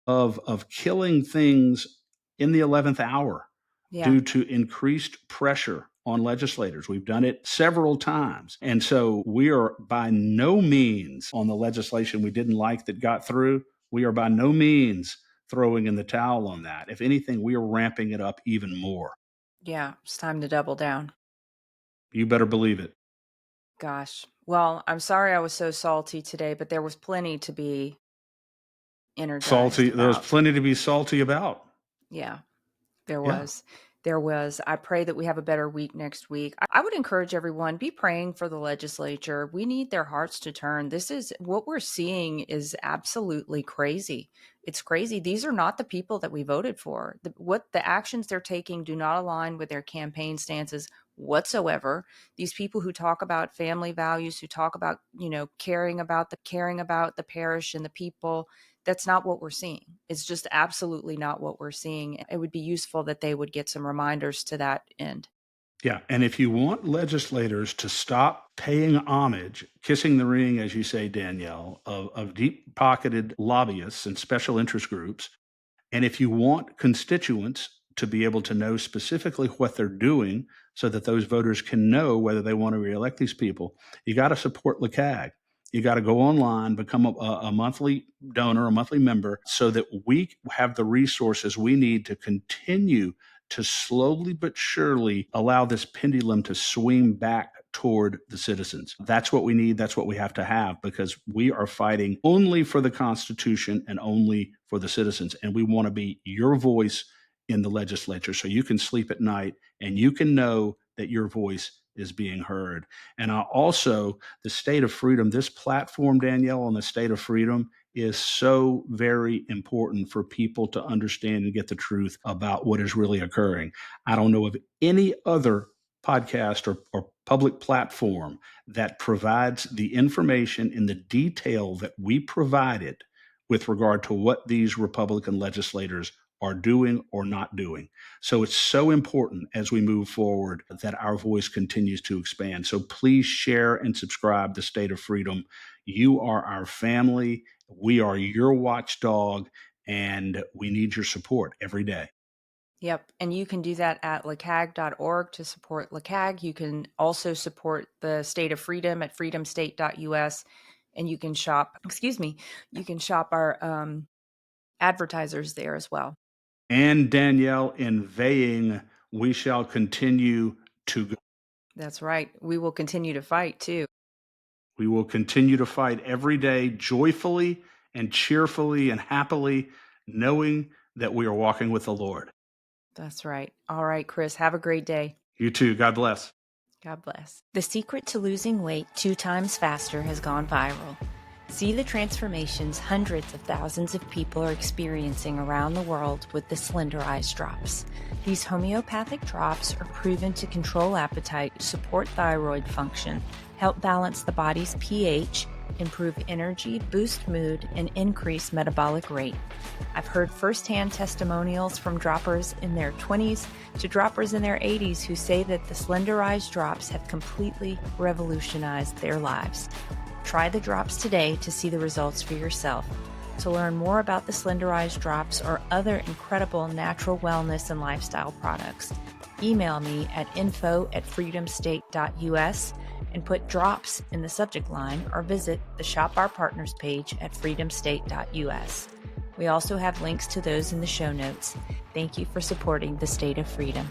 of killing things in the 11th hour due to increased pressure on legislators. We've done it several times. And so we are by no means on the legislation we didn't like that got through. We are by no means throwing in the towel on that. If anything, we are ramping it up even more. Yeah, it's time to double down. You better believe it. Gosh. Well, I'm sorry I was so salty today, but there was plenty to be energized Salty. There's about. plenty to be salty about. Yeah. There Yeah. was. There was. I pray that we have a better week next week. I would encourage everyone, be praying for the legislature. We need their hearts to turn. This is what we're seeing is absolutely crazy. It's crazy. These are not the people that we voted for. What the actions they're taking do not align with their campaign stances whatsoever. These people who talk about family values, who talk about, caring about the parish and the people, that's not what we're seeing. It's just absolutely not what we're seeing. It would be useful that they would get some reminders to that end. Yeah. And if you want legislators to stop paying homage, kissing the ring, as you say, Danielle, of deep pocketed lobbyists and special interest groups, and if you want constituents to be able to know specifically what they're doing so that those voters can know whether they want to reelect these people, you got to support LCAG. You got to go online, become a monthly donor, a monthly member, so that we have the resources we need to continue to slowly but surely allow this pendulum to swing back toward the citizens. That's what we need. That's what we have to have, because we are fighting only for the Constitution and only for the citizens. And we want to be your voice in the legislature so you can sleep at night and you can know that your voice is being heard. And also, the State of Freedom, this platform, Danielle, on the State of Freedom is so very important for people to understand and get the truth about what is really occurring. I don't know of any other podcast or public platform that provides the information in the detail that we provided with regard to what these Republican legislators are doing or not doing. So it's so important as we move forward that our voice continues to expand. So please share and subscribe to State of Freedom. You are our family. We are your watchdog, and we need your support every day. Yep. And you can do that at lcag.org to support LCAG. You can also support the State of Freedom at freedomstate.us. And you can shop our advertisers there as well. And Danielle, in Veying, we shall continue to go. That's right. We will continue to fight too. We will continue to fight every day joyfully and cheerfully and happily, knowing that we are walking with the Lord. That's right. All right, Chris, have a great day. You too. God bless. God bless. The secret to losing weight 2 times faster has gone viral. See the transformations hundreds of thousands of people are experiencing around the world with the Slender Eyes drops. These homeopathic drops are proven to control appetite, support thyroid function, help balance the body's pH, improve energy, boost mood, and increase metabolic rate. I've heard firsthand testimonials from droppers in their 20s to droppers in their 80s who say that the Slender Eyes drops have completely revolutionized their lives. Try the drops today to see the results for yourself. To learn more about the Slender Eyes drops or other incredible natural wellness and lifestyle products, email me at info@freedomstate.us and put drops in the subject line, or visit the Shop Our Partners page at freedomstate.us. We also have links to those in the show notes. Thank you for supporting the State of Freedom.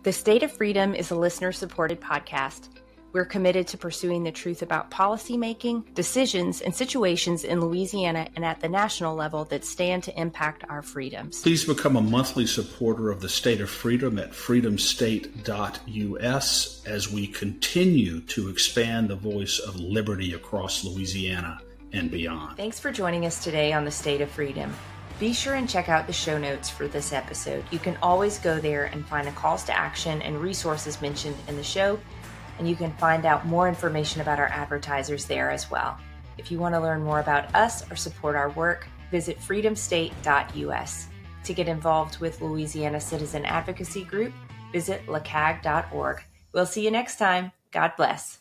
The State of Freedom is a listener-supported podcast. We're committed to pursuing the truth about policymaking, decisions, and situations in Louisiana and at the national level that stand to impact our freedoms. Please become a monthly supporter of the State of Freedom at freedomstate.us as we continue to expand the voice of liberty across Louisiana and beyond. Thanks for joining us today on the State of Freedom. Be sure and check out the show notes for this episode. You can always go there and find the calls to action and resources mentioned in the show, and you can find out more information about our advertisers there as well. If you want to learn more about us or support our work, visit freedomstate.us. To get involved with Louisiana Citizen Advocacy Group, visit lcag.org. We'll see you next time. God bless.